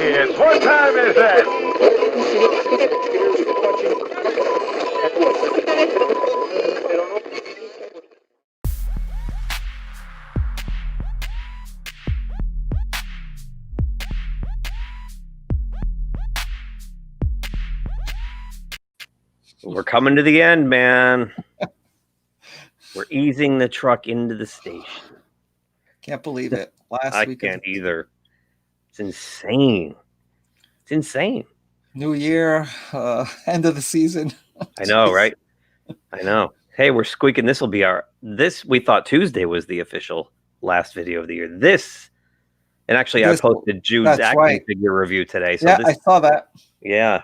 kids. What time is that? We're coming to the end, man. We're easing the truck into the station. Can't believe it. I can't either. It's insane. It's insane. New year, end of the season. I know, right? I know. Hey, we're squeaking. This will be we thought Tuesday was the official last video of the year. And actually I posted Jude's action figure review today. So I saw that. Yeah.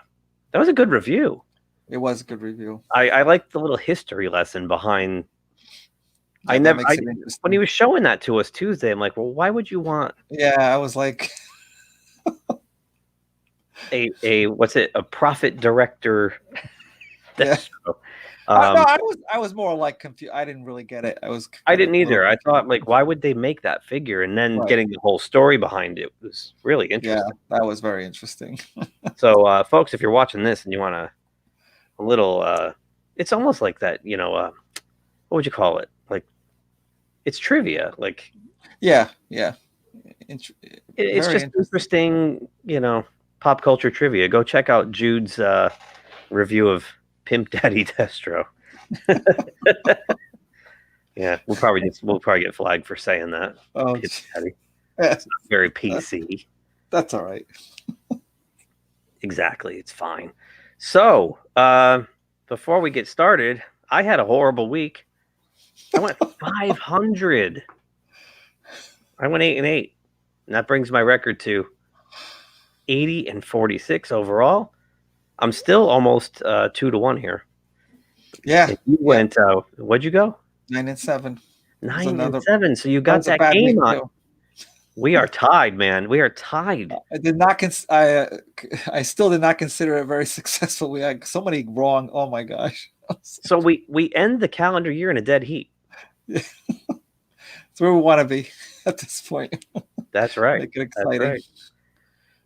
That was a good review. It was a good review. I like the little history lesson behind. When he was showing that to us Tuesday, I'm like, well, why would you want? Yeah, I was like, a profit director? Yeah. I was more like confused. I didn't really get it. I didn't either. I thought, like, why would they make that figure? And then getting the whole story behind it was really interesting. Yeah, that was very interesting. So, folks, if you're watching this and you want a little, it's almost like that, what would you call it? Like, it's trivia. Like, yeah. It's just interesting, pop culture trivia. Go check out Jude's review of Pimp Daddy Destro. Yeah, we'll probably get flagged for saying that. Oh, Pimp Daddy. It's not very PC. That's all right. Exactly, it's fine. So, before we get started, I had a horrible week. I went 500. I went 8-8, and that brings my record to 80-46 overall. I'm still almost 2-1 here. Yeah. And you went. What'd you go? 9-7. 9-7. So you got that game on. We are tied, man. We are tied. I did not. I still did not consider it very successful. We had so many wrong. Oh my gosh. So we end the calendar year in a dead heat. That's where we want to be at this point. That's right. Make it exciting. That's right.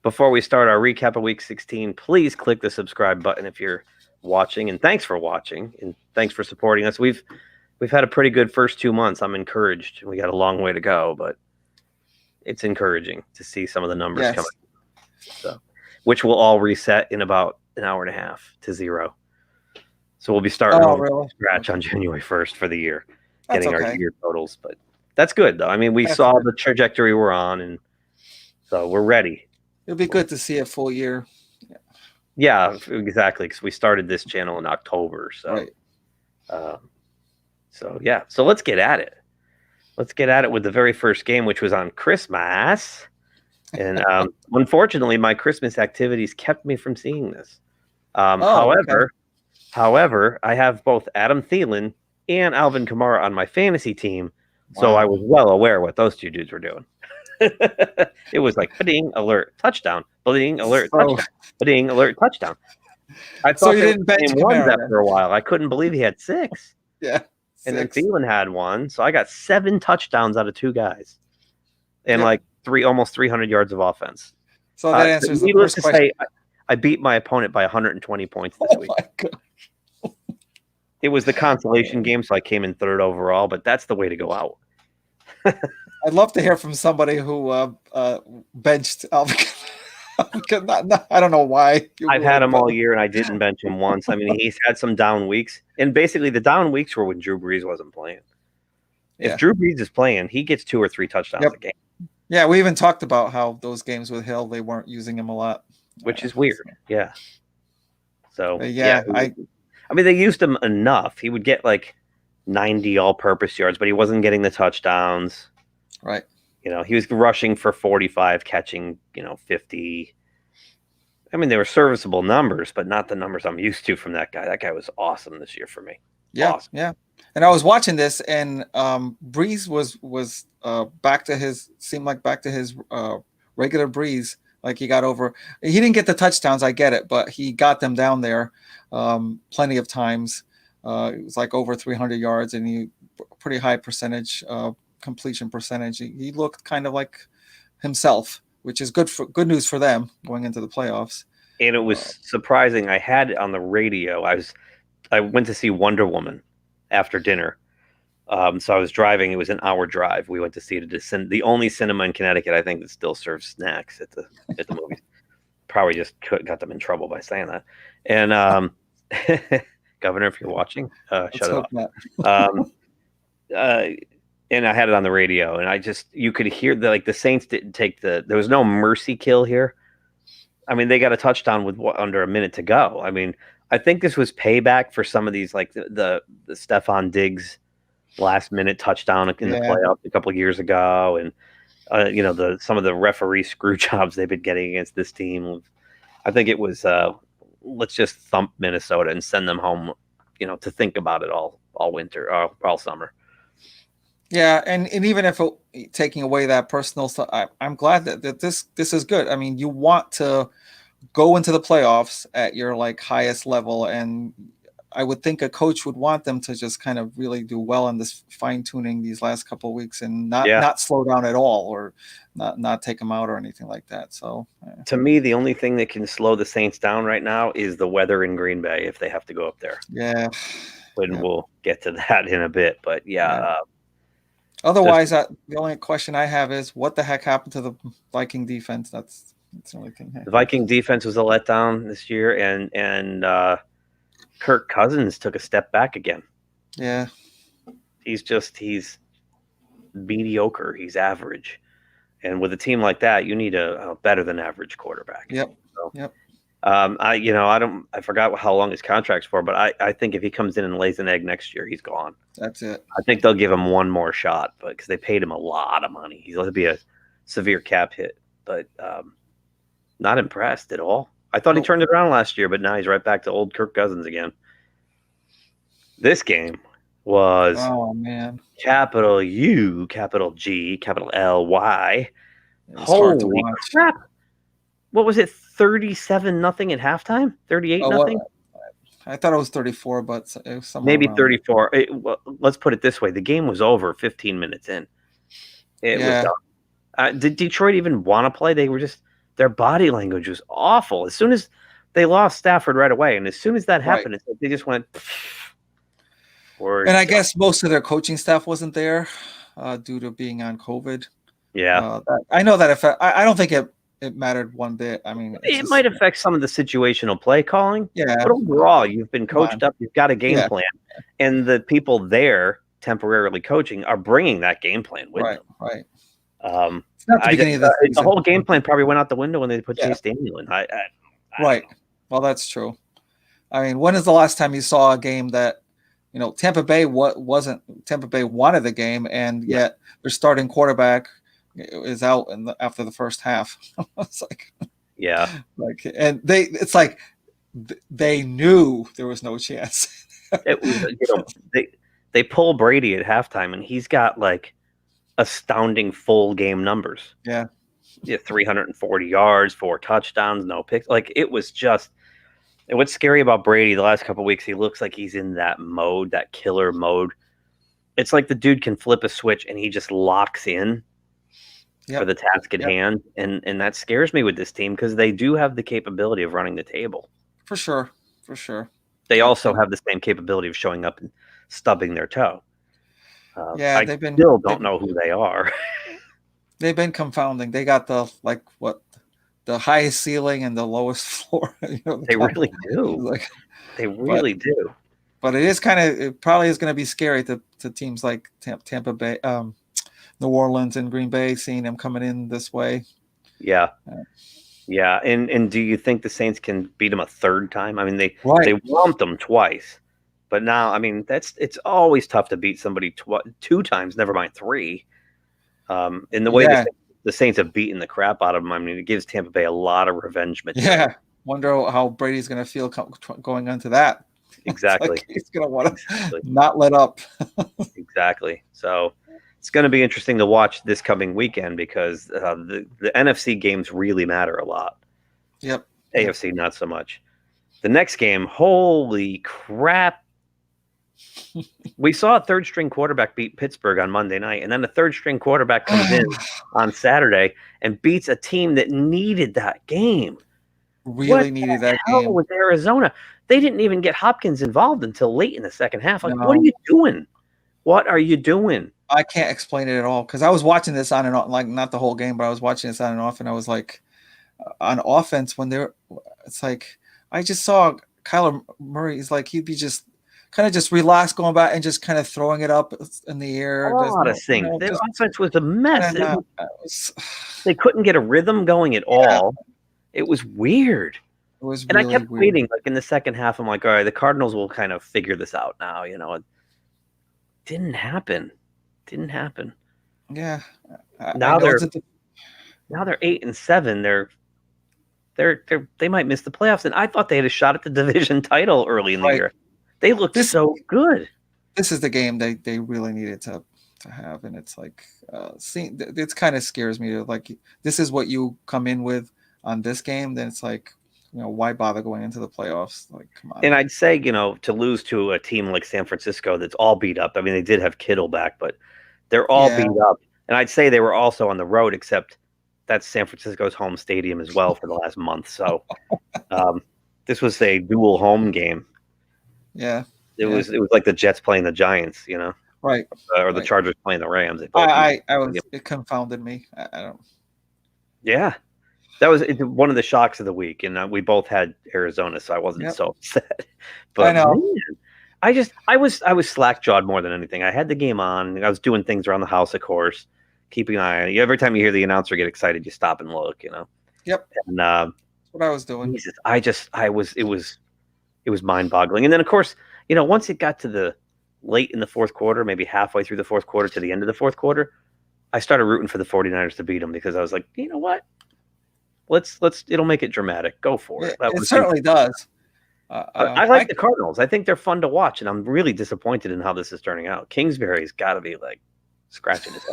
Before we start our recap of Week 16, please click the subscribe button if you're watching. And thanks for watching, and thanks for supporting us. We've had a pretty good first 2 months. I'm encouraged. We got a long way to go, but it's encouraging to see some of the numbers coming. So, which will all reset in about an hour and a half to 0. So we'll be starting from scratch on January 1st for the year, getting our year totals. But that's good, though. I mean, we saw the trajectory we're on, and so we're ready. It'll be good to see a full year. Yeah, exactly. Because we started this channel in October. So, So let's get at it. Let's get at it with the very first game, which was on Christmas. And unfortunately, my Christmas activities kept me from seeing this. However, I have both Adam Thielen and Alvin Kamara on my fantasy team. Wow. So I was well aware what those two dudes were doing. It was like ba-ding, alert, touchdown, ba-ding, alert, touchdown, ba-ding, alert, touchdown. I thought you didn't bench one after a while. I couldn't believe he had 6. Yeah. 6. And then Thielen had 1. So I got 7 touchdowns out of 2 guys. And like almost 300 yards of offense. So that answers the first question. I beat my opponent by 120 points this week. My God. It was the consolation game, so I came in 3rd overall, but that's the way to go out. I'd love to hear from somebody who benched Alvin. I don't know why. I've had him all year, and I didn't bench him once. I mean, he's had some down weeks. And basically, the down weeks were when Drew Brees wasn't playing. If Drew Brees is playing, he gets 2 or 3 touchdowns a game. Yeah, we even talked about how those games with Hill, they weren't using him a lot. Which is weird. Yeah. So, I mean, they used him enough. He would get like 90 all-purpose yards, but he wasn't getting the touchdowns. Right. He was rushing for 45, catching, 50. I mean, they were serviceable numbers, but not the numbers I'm used to from that guy. That guy was awesome this year for me. Yeah, awesome. Yeah. And I was watching this, and Breeze was back to his regular Breeze. Like he got over. He didn't get the touchdowns, I get it, but he got them down there plenty of times. It was like over 300 yards, and he pretty high percentage completion percentage. He looked kind of like himself which is good news for them going into the playoffs. And it was surprising. I had it on the radio. I went to see Wonder Woman after dinner. So I was driving. It was an hour drive. We went to see it at the only cinema in Connecticut, I think, that still serves snacks at the movies. Probably just got them in trouble by saying that. And Governor, if you're watching, shut it off. And I had it on the radio, and you could hear the Saints didn't take there was no mercy kill here. I mean, they got a touchdown with under a minute to go. I mean, I think this was payback for some of these, like the Stephon Diggs last minute touchdown in the playoffs a couple of years ago, and some of the referee screw jobs they've been getting against this team. I think it was let's just thump Minnesota and send them home, to think about it all winter, all summer. Yeah, and even if taking away that personal stuff, I'm glad that this is good. I mean, you want to go into the playoffs at your highest level, and I would think a coach would want them to just kind of really do well in this fine tuning these last couple of weeks and not slow down at all, or not take them out or anything like that. So to me, the only thing that can slow the Saints down right now is the weather in Green Bay if they have to go up there. Yeah, we'll get to that in a bit, but otherwise, the only question I have is what the heck happened to the Viking defense? That's the only thing. The Viking defense was a letdown this year, and Kirk Cousins took a step back again. Yeah. He's mediocre. He's average. And with a team like that, you need a better than average quarterback. Yep. So, yep. I forgot how long his contract's for, but I think if he comes in and lays an egg next year, he's gone. That's it. I think they'll give him one more shot, but because they paid him a lot of money. He's going to be a severe cap hit, but not impressed at all. I thought he turned it around last year, but now he's right back to old Kirk Cousins again. This game was capital U, capital G, capital L-Y. Holy crap. What was it, 37-0 at halftime? 38-0? I thought it was 34, but it was maybe 34. Let's put it this way. The game was over 15 minutes in. It was done. Did Detroit even want to play? They were just... Their body language was awful. As soon as they lost Stafford right away, and as soon as that happened, it's like they just went. And I guess most of their coaching staff wasn't there due to being on COVID. Yeah, I know that I don't think it mattered one bit. I mean, it might affect some of the situational play calling. Yeah, but overall, you've been coached up. You've got a game plan, and the people there temporarily coaching are bringing that game plan with them. Right. It's not the beginning of the season. The whole game plan probably went out the window when they put Chase Daniel in. Right. Well, that's true. I mean, when is the last time you saw a game that, Tampa Bay Tampa Bay wanted the game, and yet their starting quarterback is out after the first half. It's and they knew there was no chance. It was, they pull Brady at halftime, and he's got astounding full game numbers. Yeah, 340 yards, 4 touchdowns, no picks. It was just. And what's scary about Brady the last couple of weeks? He looks like he's in that mode, that killer mode. It's like the dude can flip a switch and he just locks in for the task at hand, and that scares me with this team because they do have the capability of running the table. For sure. They also have the same capability of showing up and stubbing their toe. I still don't know who they are. They've been confounding. They got the highest ceiling and the lowest floor. They really do. They really do. But it probably is going to be scary to teams like Tampa Bay, New Orleans, and Green Bay, seeing them coming in this way. Yeah. And do you think the Saints can beat them a third time? I mean, they whomped them twice. But now, I mean, it's always tough to beat somebody 2 times, never mind 3. In the way the Saints have beaten the crap out of them, I mean, it gives Tampa Bay a lot of revenge material. Yeah, wonder how Brady's going to feel going into that. Exactly. He's going to want to not let up. Exactly. So it's going to be interesting to watch this coming weekend because the NFC games really matter a lot. Yep. AFC, not so much. The next game, holy crap. We saw a third string quarterback beat Pittsburgh on Monday night, and then the third string quarterback comes in on Saturday and beats a team that needed that game. Really needed that game. With Arizona? They didn't even get Hopkins involved until late in the second half. Like, No. what are you doing? What are you doing? I can't explain it at all because I was watching this on and off, like not the whole game, but I was watching this on and off, and I was like, on offense when it's like I just saw Kyler Murray. He's like he'd be just kind of just relaxed going back and just kind of throwing it up in the air. A lot of things. Their offense was a mess. They couldn't get a rhythm going at all. It was weird. It was and really I kept weird. waiting. Like in the second half, I'm like, all right, the Cardinals will kind of figure this out now. You know, it didn't happen. Yeah. Now they're 8-7. They might miss the playoffs, and I thought they had a shot at the division title early in the year. They looked so good. This is the game they really needed to have, and it's like, it kind of scares me. Like, this is what you come in with on this game, then it's like, why bother going into the playoffs? Like, come on. And I'd say, to lose to a team like San Francisco that's all beat up. I mean, they did have Kittle back, but they're all beat up. And I'd say they were also on the road, except that's San Francisco's home stadium as well for the last month. So this was a dual home game. Yeah. It was like the Jets playing the Giants, Right. Or the Chargers playing the Rams. It confounded me. I don't. Yeah. That was one of the shocks of the week, and we both had Arizona, so I wasn't so upset. But I know. Man, I was slack-jawed more than anything. I had the game on. I was doing things around the house, of course, keeping an eye on it. Every time you hear the announcer get excited, you stop and look. Yep. And that's what I was doing. Jesus, it was mind-boggling. And then, of course, once it got to the late in the fourth quarter, maybe halfway through the fourth quarter to the end of the fourth quarter, I started rooting for the 49ers to beat them because I was like, you know what? It'll make it dramatic. Go for it. It certainly does. I like the Cardinals. I think they're fun to watch, and I'm really disappointed in how this is turning out. Kingsbury's got to be like scratching his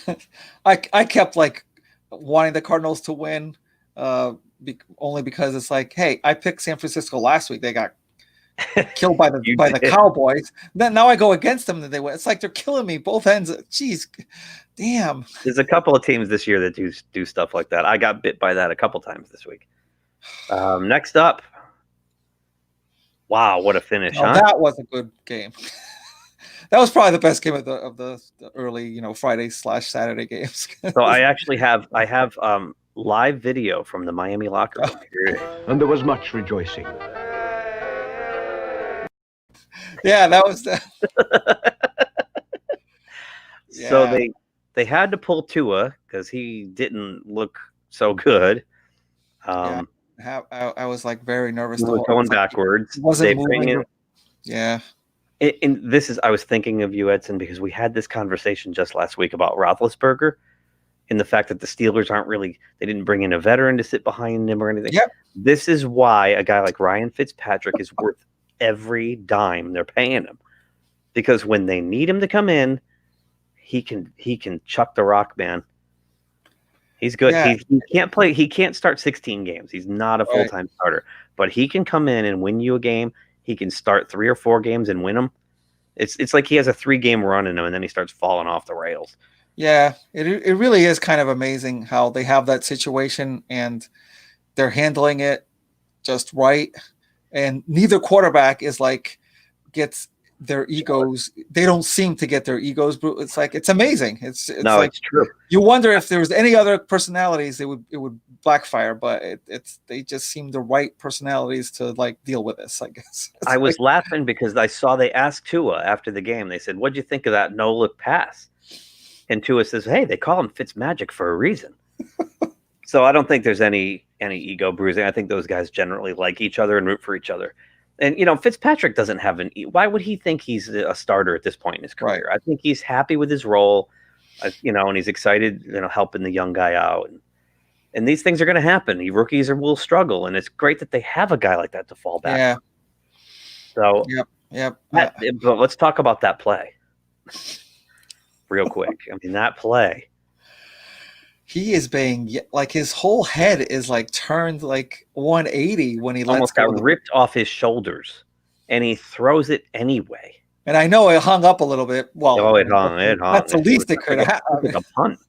head. I kept like wanting the Cardinals to win, only because it's like, hey, I picked San Francisco last week. They got killed by the Cowboys. Then now I go against them that they win. It's like they're killing me both ends. Jeez, damn. There's a couple of teams this year that do stuff like that. I got bit by that a couple times this week. Next up, wow, what a finish! Oh, huh? That was a good game. That was probably the best game of the early Friday/Saturday games. So I actually have live video from the Miami locker room here. And there was much rejoicing. Yeah, that was So they had to pull Tua because he didn't look so good. I was like very nervous. He was going backwards. Wasn't moving. Yeah. And I was thinking of you, Edson, because we had this conversation just last week about Roethlisberger and the fact that the Steelers they didn't bring in a veteran to sit behind him or anything. Yep. This is why a guy like Ryan Fitzpatrick is worth every dime they're paying him, because when they need him to come in, he can chuck the rock, man. He's good. Yeah. He can't play. He can't start 16 games. He's not a full-time starter, but he can come in and win you a game. He can start 3 or 4 games and win them. It's like he has a 3-game run in him, and then he starts falling off the rails. Yeah, it really is kind of amazing how they have that situation and they're handling it just right. And neither quarterback is gets their egos. They don't seem to get their egos. It's like, it's amazing. It's true. You wonder if there was any other personalities, it would backfire, but they just seem the right personalities to deal with this, I guess. I was laughing because I saw they asked Tua after the game. They said, "What'd you think of that no-look pass?" And Tua says, "Hey, they call him Fitzmagic for a reason." So I don't think there's any ego bruising. I think those guys generally like each other and root for each other. And, Fitzpatrick doesn't have why would he think he's a starter at this point in his career? Right. I think he's happy with his role, and he's excited, helping the young guy out. And these things are going to happen. Rookies will struggle, and it's great that they have a guy like that to fall back. Yeah. So, yep. But let's talk about that play real quick. I mean, that play. He is being his whole head is turned 180 when he almost got ripped off his shoulders, and he throws it anyway. And I know it hung up a little bit. Well, Oh, it hung. It hung. That's the least it could like have. like a punt.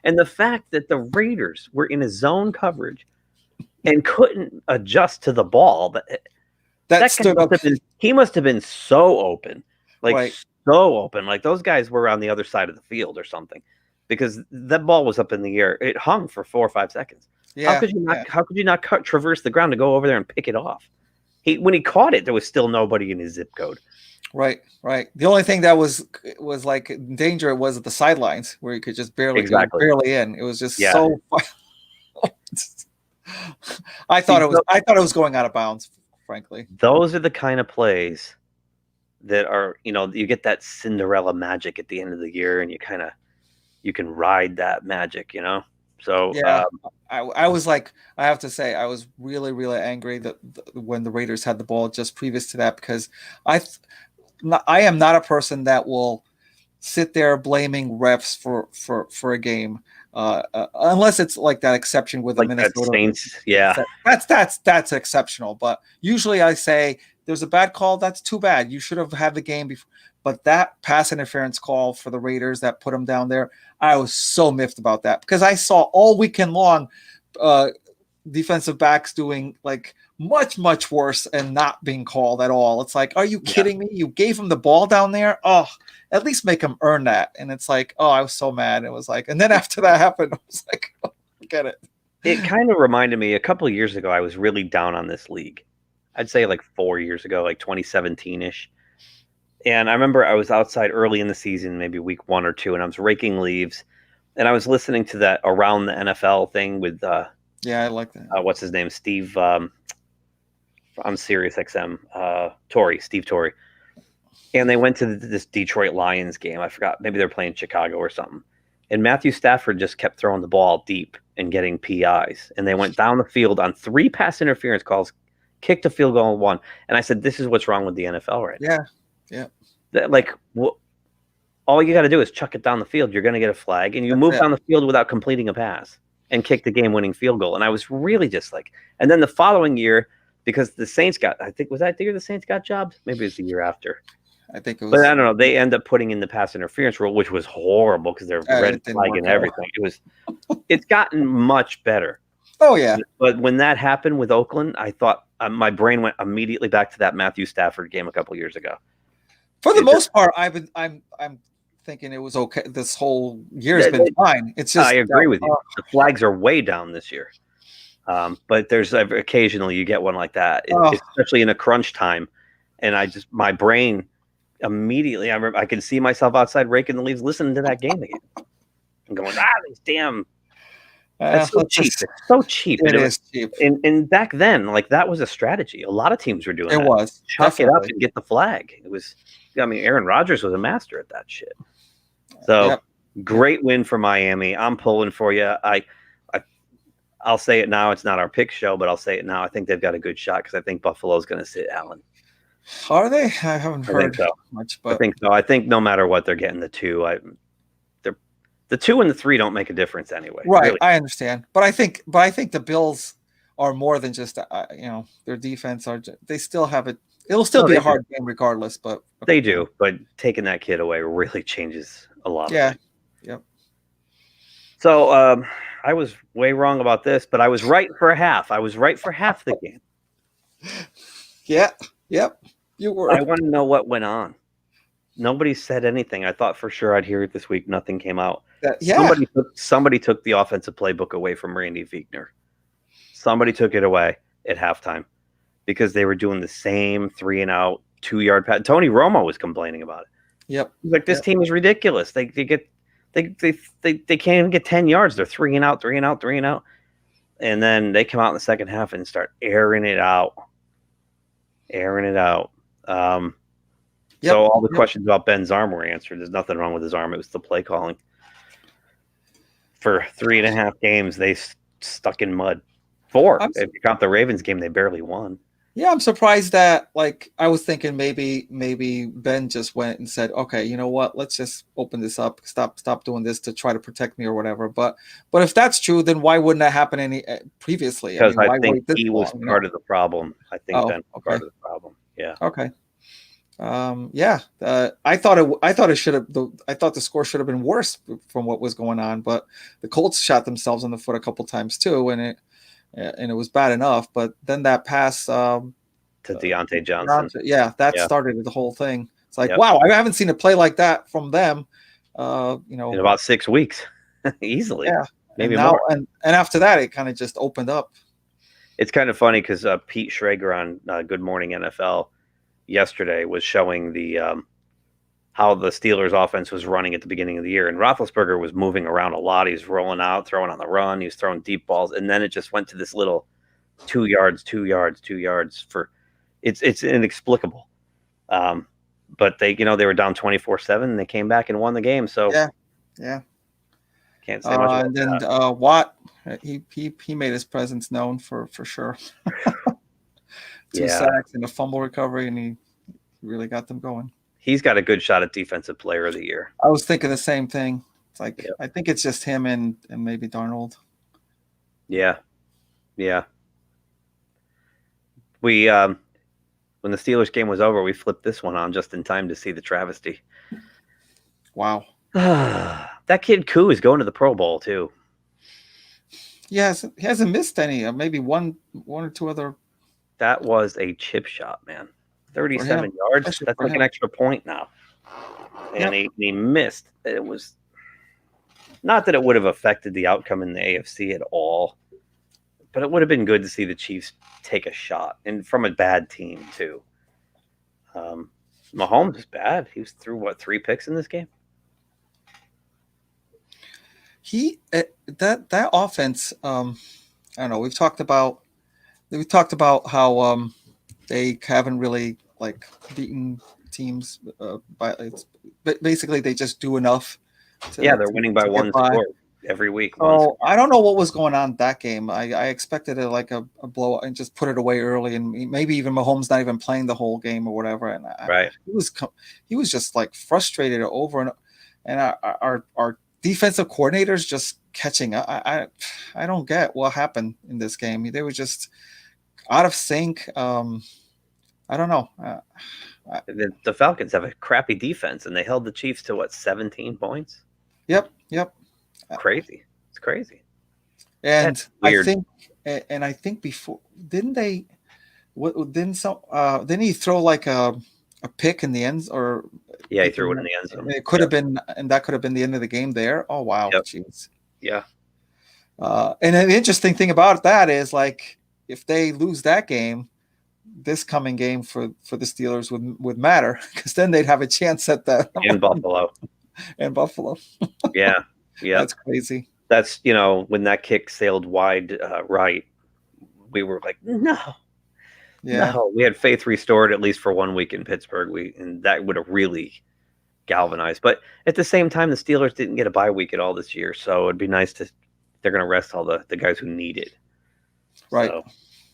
And the fact that the Raiders were in a zone coverage and couldn't adjust to the ball, That stood up. He must have been so open, like Right. so open. Like those guys were on the other side of the field or something, because that ball was up in the air. It hung for 4 or 5 seconds. Yeah. How could you not traverse the ground to go over there and pick it off? When he caught it, there was still nobody in his zip code. Right. The only thing that was like in danger was at the sidelines where you could just barely in. It was just so. I thought it was going out of bounds. Frankly, those are the kind of plays that are, you get that Cinderella magic at the end of the year, and you can ride that magic, So yeah, I was like, I have to say, I was really, really angry that when the Raiders had the ball just previous to that, because I am not a person that will sit there blaming refs for a game, unless it's like that exception with the Minnesota Saints. Yeah, that's exceptional. But usually I say there's a bad call. That's too bad. You should have had the game before. But that pass interference call for the Raiders that put them down there, I was so miffed about that, because I saw all weekend long defensive backs doing like much worse and not being called at all. It's like, are you kidding me? You gave him the ball down there. Oh, at least make him earn that. And it's like, oh, I was so mad. It was like, and then after that happened, I was like, oh, forget it. It kind of reminded me a couple of years ago. I was really down on this league. I'd say like 4 years ago, like 2017-ish. And I remember I was outside early in the season, maybe week 1 or 2, and I was raking leaves, and I was listening to that Around the NFL thing with I like that. What's his name? Steve on Sirius XM, Steve Torrey. And they went to this Detroit Lions game. I forgot, maybe they're playing Chicago or something. And Matthew Stafford just kept throwing the ball deep and getting PIs. And they went down the field on 3 pass interference calls, kicked a field goal and 1. And I said, this is what's wrong with the NFL right now. Yeah. All you got to do is chuck it down the field. You're going to get a flag, and you move down the field without completing a pass and kick the game-winning field goal. And I was really just like, and then the following year, because the Saints got, I think, was that the year the Saints got jobs? Maybe it was the year after. I think it was. But I don't know. They end up putting in the pass interference rule, which was horrible because they're red flag and everything. It's gotten much better. Oh yeah. But when that happened with Oakland, I thought my brain went immediately back to that Matthew Stafford game a couple years ago. For the most part, I'm thinking it was okay. This whole year has been fine. It's just I agree with you. The flags are way down this year. But there's occasionally you get one like that, especially in a crunch time. And my brain immediately, I can see myself outside raking the leaves, listening to that game again, and going, these damn. That's so cheap. It's so cheap. It is cheap. And back then, like, that was a strategy. A lot of teams were doing that. It was. Chuck it up and get the flag. It was. I mean, Aaron Rodgers was a master at that shit. So great win for Miami. I'm pulling for you. I'll say it now. It's not our pick show, but I'll say it now. I think they've got a good shot because I think Buffalo's going to sit Allen. Are they? I haven't heard much, but I think so. I think no matter what, they're getting the 2. The 2 and the 3 don't make a difference anyway. Right, really. I understand, but I think the Bills are more than just their defense. They still have it. It'll still be a hard game regardless, but they do. But taking that kid away really changes a lot. Yeah. Yep. So I was way wrong about this, but I was right for half. I was right for half the game. Yeah. Yep. You were. I want to know what went on. Nobody said anything. I thought for sure I'd hear it this week. Nothing came out. Somebody took the offensive playbook away from Randy Fichtner. Somebody took it away at halftime because they were doing the same 3-and-out 2-yard pass. Tony Romo was complaining about it. Yep. He's like, this team is ridiculous. They can't even get 10 yards. They're 3-and-out, 3-and-out, 3-and-out. And then they come out in the second half and start airing it out. So all the questions about Ben's arm were answered. There's nothing wrong with his arm. It was the play calling. For 3.5 games, they stuck in mud. 4. If you count the Ravens game, they barely won. Yeah, I'm surprised that, like, I was thinking maybe Ben just went and said, okay, you know what, let's just open this up, stop doing this to try to protect me or whatever. But if that's true, then why wouldn't that happen any previously? I Because mean, I why think wait this he was long? part of the problem. I think Oh, Ben was okay, part of the problem. Yeah. okay. Yeah, I thought it should have. I thought the score should have been worse from what was going on, but the Colts shot themselves in the foot a couple times too, and it was bad enough. But then that pass, To Deontay Johnson. yeah, that Yeah. started the whole thing. It's like, Yep. wow, I haven't seen a play like that from them. In about 6 weeks. Easily. Yeah, and Maybe now more. and after that, it kind of just opened up. It's kind of funny because Pete Schrager on Good Morning NFL yesterday was showing the how the Steelers' offense was running at the beginning of the year, and Roethlisberger was moving around a lot. He's rolling out, throwing on the run. He was throwing deep balls, and then it just went to this little 2 yards, 2 yards, 2 yards for. It's inexplicable. But they were down 24-7, and they came back and won the game. So Yeah. can't say much about And then that. Watt, he made his presence known for sure. Two Yeah, sacks and a fumble recovery, and he really got them going. he's got a good shot at Defensive Player of the Year. I was thinking the same thing. It's like, Yep. I think it's just him and maybe Darnold. Yeah. We when the Steelers game was over, we flipped this one on just in time to see the travesty. Wow. That kid Koo is going to the Pro Bowl too. Yes, he hasn't missed any. Maybe one or two other. That was a chip shot, man. 37 him, yards. especially That's for like an him. extra point now. And Yep. he missed. It was not that it would have affected the outcome in the AFC at all, but it would have been good to see the Chiefs take a shot, and from a bad team too. Mahomes is bad. He was through 3 picks in this game. That offense. I don't know. We've talked about how they haven't really like beaten teams but basically they just do enough. They're winning by to one get by. score every week. So I don't know what was going on that game. I expected it like a blowout and just put it away early, and maybe even Mahomes not even playing the whole game or whatever. And Right. he was just like frustrated over and our defensive coordinators just catching up. I don't get what happened in this game. They were just out of sync. I don't know. The Falcons have a crappy defense, and they held the Chiefs to 17 points. Yep. Crazy. It's crazy. And That's weird. I think before didn't they? What didn't he throw like a pick in the end or? Yeah, he threw it in the end zone. It could have been, and that could have been the end of the game there. Oh wow, Yep. jeez. Yeah. And an interesting thing about that is, like, if they lose that game, this coming game for the Steelers would matter, because then they'd have a chance at the In Buffalo. and Buffalo. Yeah. That's crazy. That's when that kick sailed wide right, we were like, no. We had faith restored at least for 1 week in Pittsburgh. And that would have really galvanized. But at the same time, the Steelers didn't get a bye week at all this year, so it'd be nice they're going to rest all the guys who need it. Right. So,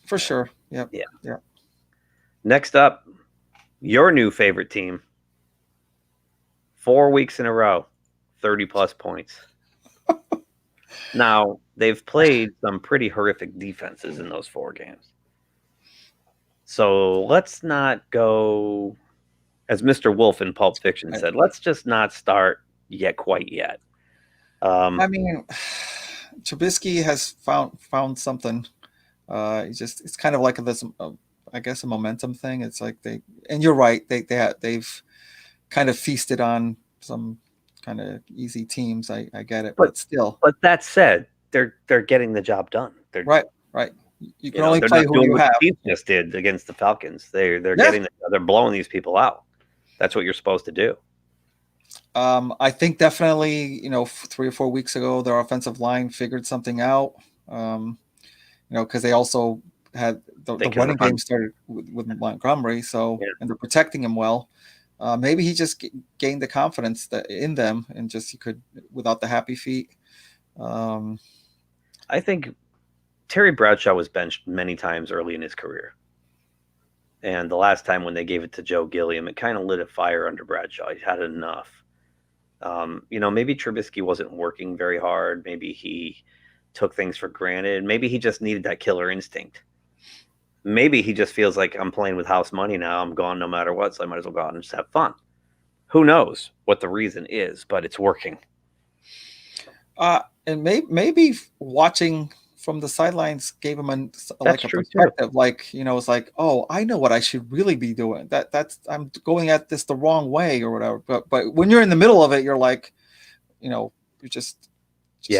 for sure. Yep. Yeah. Next up, your new favorite team. 4 weeks in a row, 30-plus points. Now, they've played some pretty horrific defenses in those 4 games. So let's not go, as Mr. Wolf in Pulp Fiction said, let's just not start quite yet. I mean, Trubisky has found something. It's kind of like this, I guess, a momentum thing. It's like and you're right, they've kind of feasted on some kind of easy teams. I get it, but still. But that said, they're getting the job done. They're right. You can only play who you have. The Chiefs just did against the Falcons. They're they're blowing these people out. That's what you're supposed to do. I think definitely, 3 or 4 weeks ago, their offensive line figured something out. Because they also had the running game started with Montgomery, and they're protecting him well. Maybe he just gained the confidence in them, and just he could without the happy feet. I think Terry Bradshaw was benched many times early in his career. And the last time when they gave it to Joe Gilliam, it kind of lit a fire under Bradshaw. He had enough. Maybe Trubisky wasn't working very hard. Maybe he took things for granted. Maybe he just needed that killer instinct. Maybe he just feels like I'm playing with house money now. I'm gone no matter what, so I might as well go out and just have fun. Who knows what the reason is, but it's working. And maybe watching from the sidelines gave him a perspective. Too. Like, it's like, oh, I know what I should really be doing. I'm going at this the wrong way or whatever. But when you're in the middle of it, you're like, you're just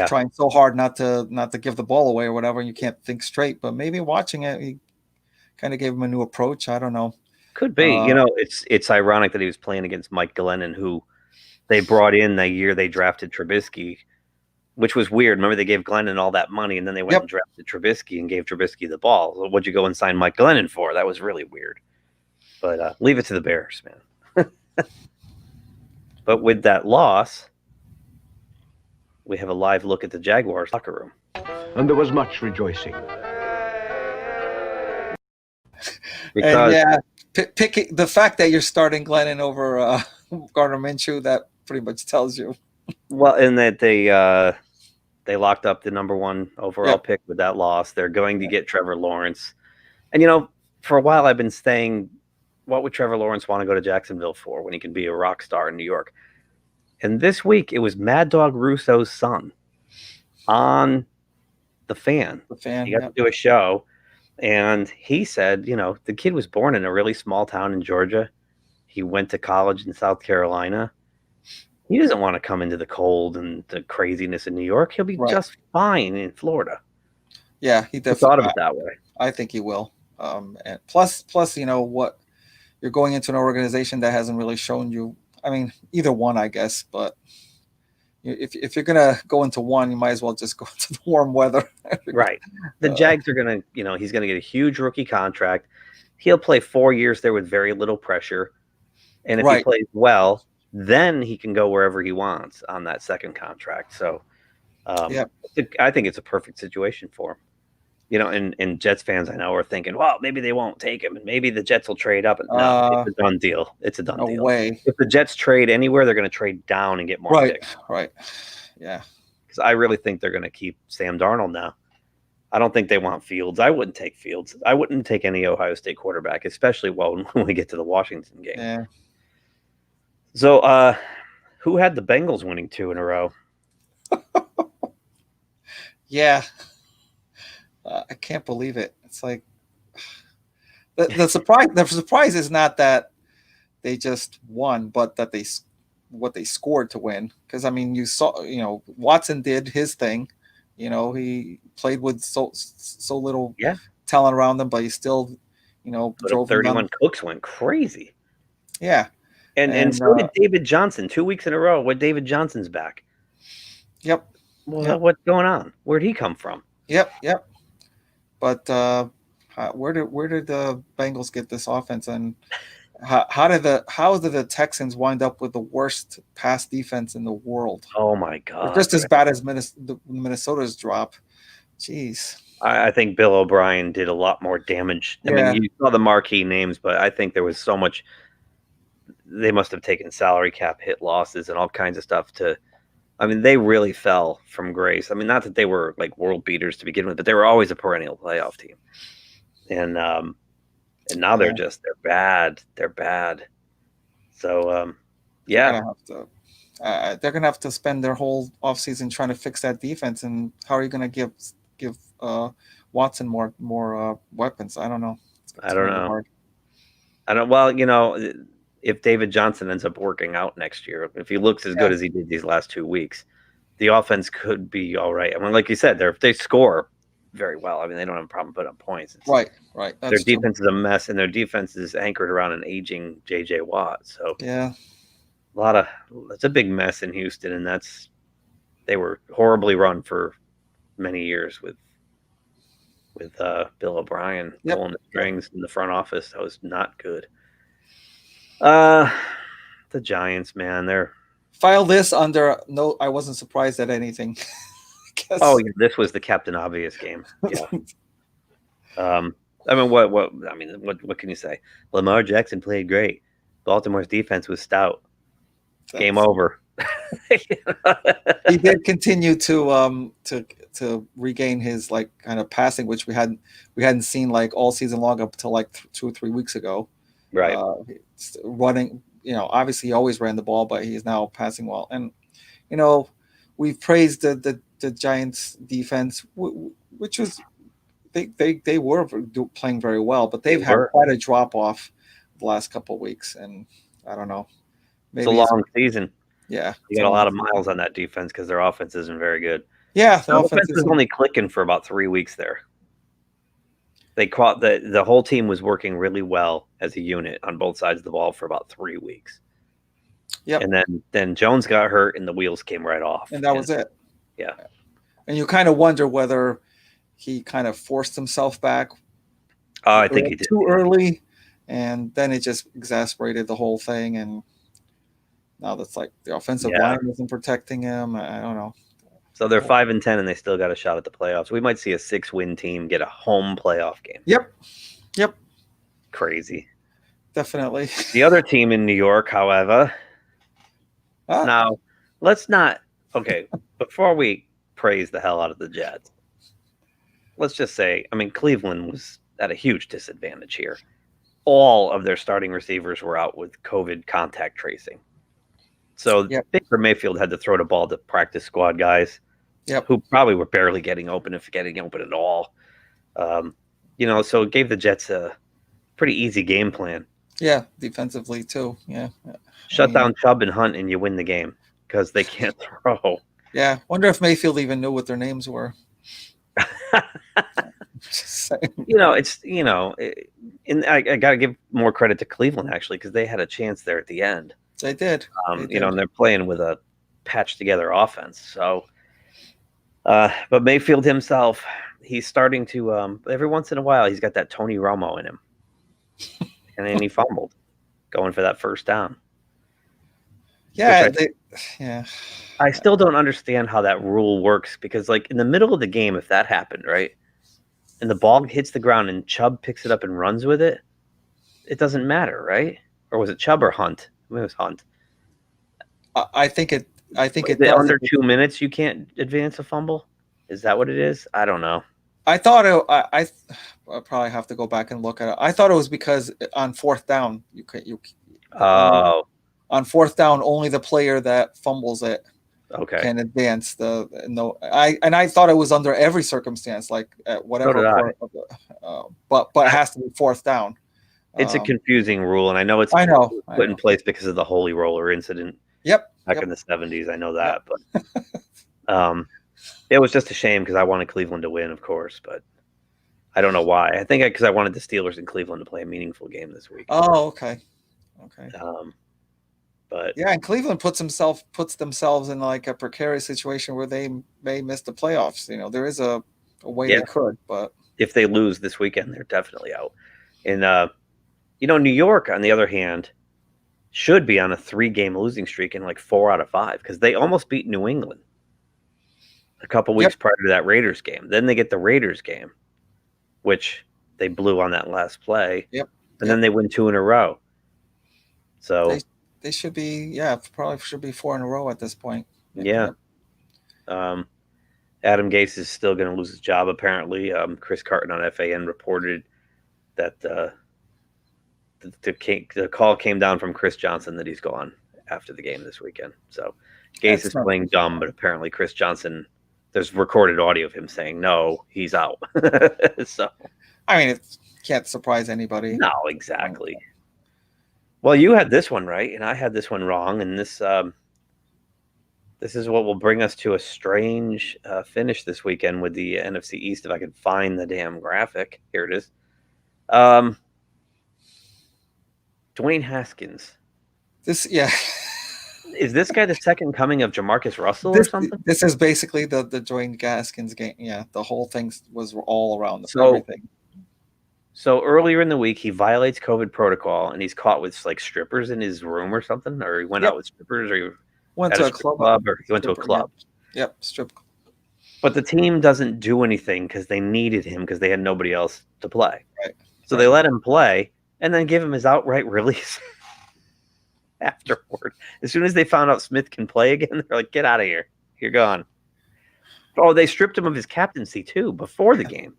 trying so hard not to give the ball away or whatever, and you can't think straight. But maybe watching it, he kind of gave him a new approach. I don't know. Could be. It's ironic that he was playing against Mike Glennon, who they brought in the year they drafted Trubisky, which was weird. Remember, they gave Glennon all that money, and then they went and drafted Trubisky and gave Trubisky the ball. So what'd you go and sign Mike Glennon for? That was really weird. But leave it to the Bears, man. But with that loss, we have a live look at the Jaguars locker room. And there was much rejoicing. Because picking the fact that you're starting Glennon over Gardner Minshew, that pretty much tells you. Well, and that they locked up the number 1 overall pick with that loss. They're going to get Trevor Lawrence. And, for a while I've been saying, what would Trevor Lawrence want to go to Jacksonville for when he can be a rock star in New York? And this week it was Mad Dog Russo's son on The Fan. He got to do a show. And he said, the kid was born in a really small town in Georgia. He went to college in South Carolina. He doesn't want to come into the cold and the craziness in New York. He'll be just fine in Florida. Yeah, he definitely thought of it that way. I think he will. And plus, what you're going into an organization that hasn't really shown you. I mean, either one, I guess. But if you're gonna go into one, you might as well just go into the warm weather. Right. The Jags are gonna, he's gonna get a huge rookie contract. He'll play 4 years there with very little pressure, and if he plays well, then he can go wherever he wants on that second contract. So, I think it's a perfect situation for him. And Jets fans I know are thinking, well, maybe they won't take him, and maybe the Jets will trade up. No, it's a done deal. It's a done deal. Way. If the Jets trade anywhere, they're going to trade down and get more picks. Right. Yeah. Because I really think they're going to keep Sam Darnold now. I don't think they want Fields. I wouldn't take Fields. I wouldn't take any Ohio State quarterback, especially when we get to the Washington game. Yeah. So, who had the Bengals winning 2 in a row? Yeah. I can't believe it. It's like the surprise. The surprise is not that they just won, but that what they scored to win. Because I mean, you saw, Watson did his thing. He played with so little talent around him, but he still, drove 31 Cooks went crazy. Yeah, and so did David Johnson 2 weeks in a row. What David Johnson's back? Yep. Well, what's going on? Where'd he come from? Yep. But where did the Bengals get this offense, and how did the Texans wind up with the worst pass defense in the world? Oh my God! Just as bad as Minnesota's drop. Jeez. I think Bill O'Brien did a lot more damage. I mean, you saw the marquee names, but I think there was so much. They must have taken salary cap hit losses and all kinds of stuff they really fell from grace. I mean, not that they were like world beaters to begin with, but they were always a perennial playoff team. And now they're bad. They're bad. So, they're gonna have to spend their whole offseason trying to fix that defense. And how are you gonna give Watson more weapons? I don't know. I don't know. Hard. I don't. Well, if David Johnson ends up working out next year, if he looks as good as he did these last 2 weeks, the offense could be all right. I mean, like you said, they score very well. I mean, they don't have a problem putting up points. Right. Their defense is a mess, and their defense is anchored around an aging J.J. Watt. So it's a big mess in Houston, and they were horribly run for many years with Bill O'Brien pulling the strings in the front office. That was not good. The Giants, man, they're file this under no. I wasn't surprised at anything. Oh, this was the Captain Obvious game. Yeah. I mean, what can you say? Lamar Jackson played great. Baltimore's defense was stout. Game over. He did continue to regain his like kind of passing, which we hadn't seen like all season long up until like 2 or 3 weeks ago. Right. Running, obviously he always ran the ball, but he's now passing well. And we've praised the Giants defense, which was they were playing very well, but they've had quite a drop off the last couple of weeks, and I don't know. Maybe it's a long season. Yeah, you got a lot of miles on that defense because their offense isn't very good. Yeah, the offense was only clicking for about 3 weeks there. They caught the whole team was working really well as a unit on both sides of the ball for about 3 weeks. Yep. And then Jones got hurt and the wheels came right off. And that was it. Yeah. And you kind of wonder whether he kind of forced himself back. I think he did too early, and then it just exasperated the whole thing. And now that's like the offensive line isn't protecting him. I don't know. So they're 5-10, and they still got a shot at the playoffs. We might see a 6-win team get a home playoff game. Yep. Crazy. Definitely. The other team in New York, however. Now, let's not. Okay, before we praise the hell out of the Jets, let's just say, I mean, Cleveland was at a huge disadvantage here. All of their starting receivers were out with COVID contact tracing. So Baker Mayfield had to throw the ball to practice squad guys who probably were barely getting open, if getting open at all. So it gave the Jets a pretty easy game plan. Yeah, defensively too. Yeah. Shut down Chubb and Hunt and you win the game because they can't throw. Yeah. Wonder if Mayfield even knew what their names were. It's I got to give more credit to Cleveland actually because they had a chance there at the end. They did. And they're playing with a patched together offense. So, but Mayfield himself, he's starting to every once in a while he's got that Tony Romo in him, and then he fumbled, going for that first down. Yeah, I still don't understand how that rule works because, like, in the middle of the game, if that happened, right, and the ball hits the ground and Chubb picks it up and runs with it, it doesn't matter, right? Or was it Chubb or Hunt? I mean, it was Hunt. I think it under 2 minutes you can't advance a fumble. Is that what it is? I don't know. I thought I'll probably have to go back and look at it. I thought it was because on fourth down on fourth down only the player that fumbles it can advance I thought it was under every circumstance, like at whatever but it has to be fourth down. It's a confusing rule, and I know it's put in place because of the Holy Roller incident. Back in the 70s, I know that, but it was just a shame because I wanted Cleveland to win, of course, but I don't know why. I think because I wanted the Steelers and Cleveland to play a meaningful game this week. Oh, okay. But and Cleveland puts themselves in like a precarious situation where they may miss the playoffs. There is a way they could, but if they lose this weekend, they're definitely out. And New York, on the other hand, should be on a 3-game losing streak in like 4 out of 5 because they almost beat New England a couple weeks prior to that Raiders game. Then they get the Raiders game, which they blew on that last play. And then they win 2 in a row. So they should be, probably should be 4 in a row at this point. Adam Gase is still going to lose his job, apparently. Chris Carton on FAN reported that the call came down from Chris Johnson that he's gone after the game this weekend. So Gase is playing dumb, but apparently Chris Johnson, there's recorded audio of him saying, no, he's out. So, I mean, it can't surprise anybody. No, exactly. Well, you had this one right, and I had this one wrong, and this is what will bring us to a strange finish this weekend with the NFC East. If I could find the damn graphic. Here it is. Dwayne Haskins. Is this guy the second coming of Jamarcus Russell or something? This is basically the Dwayne Haskins game. Yeah, the whole thing was all around everything. So earlier in the week, he violates COVID protocol, and he's caught with like strippers in his room or something, or he went out with strippers, or he went to a club, or he went to a club. Strip club. But the team doesn't do anything because they needed him because they had nobody else to play. Right. So they let him play and then give him his outright release afterward. As soon as they found out Smith can play again, they're like, get out of here. You're gone. Oh, they stripped him of his captaincy too before the game.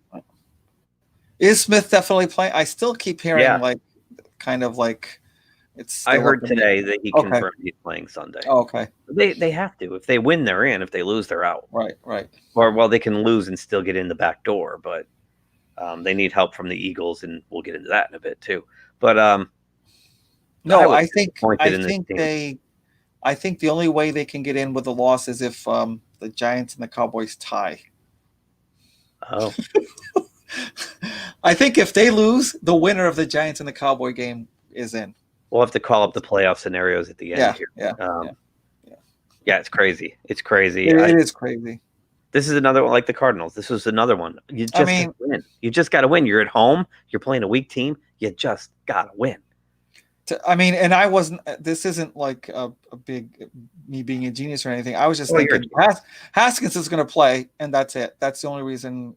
Is Smith definitely playing? I still keep hearing Yeah. it's. I heard today that he Okay. confirmed he's playing Sunday. Oh, okay. They have to. If they win, they're in. If they lose, they're out. Right. Or well, they can lose and still get in the back door, but they need help from the Eagles, and we'll get into that in a bit too. But no, I think the only way they can get in with a loss is if the Giants and the Cowboys tie. Oh. I think if they lose, the winner of the Giants and the Cowboy game is in. We'll have to call up the playoff scenarios at the end here. Yeah, it's crazy. It's crazy. It is crazy. This is another one like the Cardinals. This was another one. You just gotta win. You just got to win. You're at home. You're playing a weak team. You just got to win. And I wasn't. This isn't like a big me being a genius or anything. I was just thinking Haskins is going to play, and that's it. That's the only reason.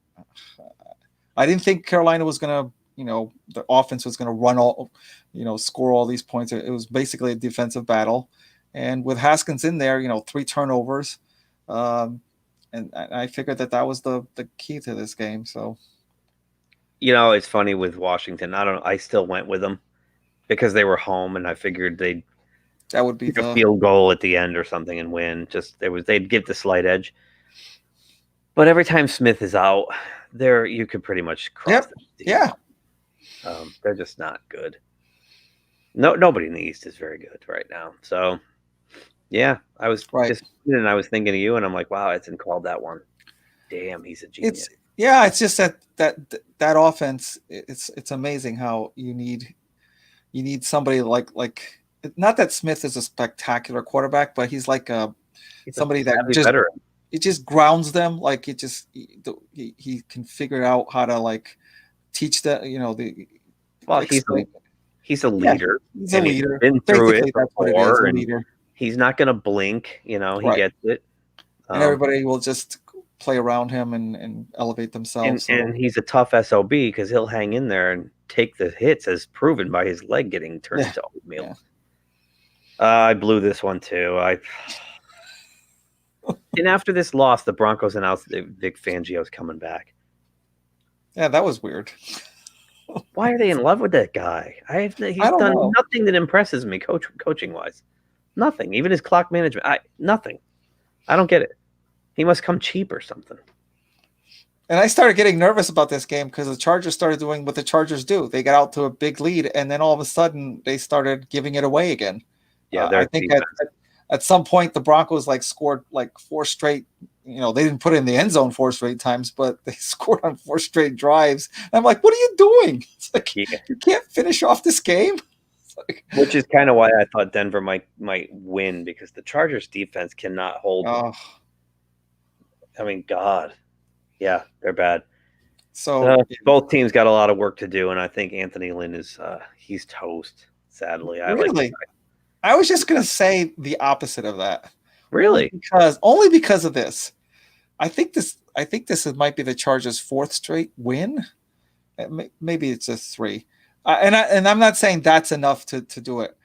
I didn't think Carolina was going to, the offense was going to run all, score all these points. It was basically a defensive battle, and with Haskins in there, 3 turnovers, and I figured that was the key to this game. So, it's funny with Washington. I still went with them. Because they were home, and I figured that would be the field goal at the end or something and win. They'd get the slight edge. But every time Smith is out, you could pretty much cross. Yeah. They're just not good. Nobody in the East is very good right now. So, yeah, I was and I was thinking of you, and I'm like, wow, Edson called that one. Damn, he's a genius. It's just that offense. It's amazing how you need somebody like not that Smith is a spectacular quarterback, but he's like somebody that just grounds them. Like he can figure out how to teach that. He's a leader. He's a leader. He's been through it before, and he's not going to blink. He gets it. And everybody will just play around him and elevate themselves. And he's a tough SOB because he'll hang in there and take the hits, as proven by his leg getting turned into oatmeal. Yeah. I blew this one too. And after this loss, the Broncos announced that Vic Fangio's coming back. Yeah, that was weird. Why are they in love with that guy? He's done nothing that impresses me coaching wise. Nothing. Even his clock management. Nothing. I don't get it. He must come cheap or something. And I started getting nervous about this game because the Chargers started doing what the Chargers do. They got out to a big lead, and then all of a sudden they started giving it away again. Yeah, I think at some point the Broncos scored 4 straight. They didn't put it in the end zone 4 straight times, but they scored on 4 straight drives. And I'm like, what are you doing? It's like you can't finish off this game. Which is kind of why I thought Denver might win, because the Chargers defense cannot hold. I mean, God. Yeah, they're bad. So both teams got a lot of work to do, and I think Anthony Lynn is he's toast. Sadly, really, I was just gonna say the opposite of that. Really, only because of this. I think this might be the Chargers' 4th straight win. Maybe it's just 3. And I'm not saying that's enough to do it.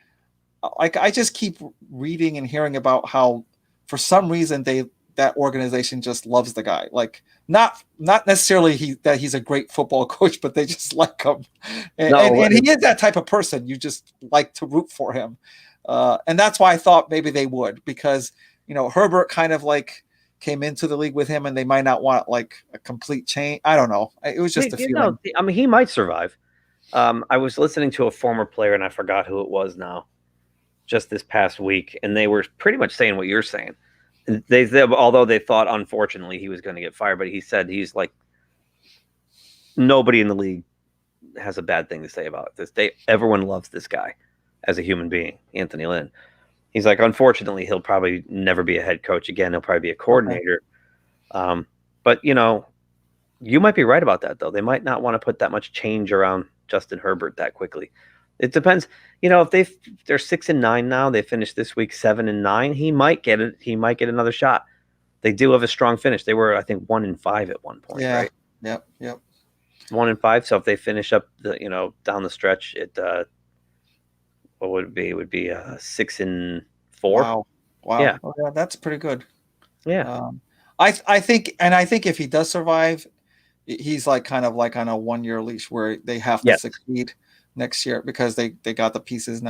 I just keep reading and hearing about how, for some reason, that organization just loves the guy. Not necessarily that he's a great football coach, but they just like him. And he is that type of person. You just like to root for him. And that's why I thought maybe they would, because, Herbert kind of came into the league with him, and they might not want a complete change. I don't know. It was just a feeling. I mean, he might survive. I was listening to a former player, and I forgot who it was now, just this past week, and they were pretty much saying what you're saying. Although they thought, unfortunately, he was going to get fired, but he said he's nobody in the league has a bad thing to say about this. Everyone loves this guy as a human being, Anthony Lynn. He's like, unfortunately, he'll probably never be a head coach again. He'll probably be a coordinator. Okay. But you might be right about that, though. They might not want to put that much change around Justin Herbert that quickly. It depends. If they're 6-9 now, they finished this week 7-9. He might get it. He might get another shot. they do have a strong finish. They were, I think, 1-5 at one point, right? Yep. 1-5. So if they finish up down the stretch, what would it be? It would be 6-4. Wow. Yeah. Oh, yeah, that's pretty good. Yeah. I think if he does survive, he's kind of on a 1-year leash where they have to succeed next year because they got the pieces,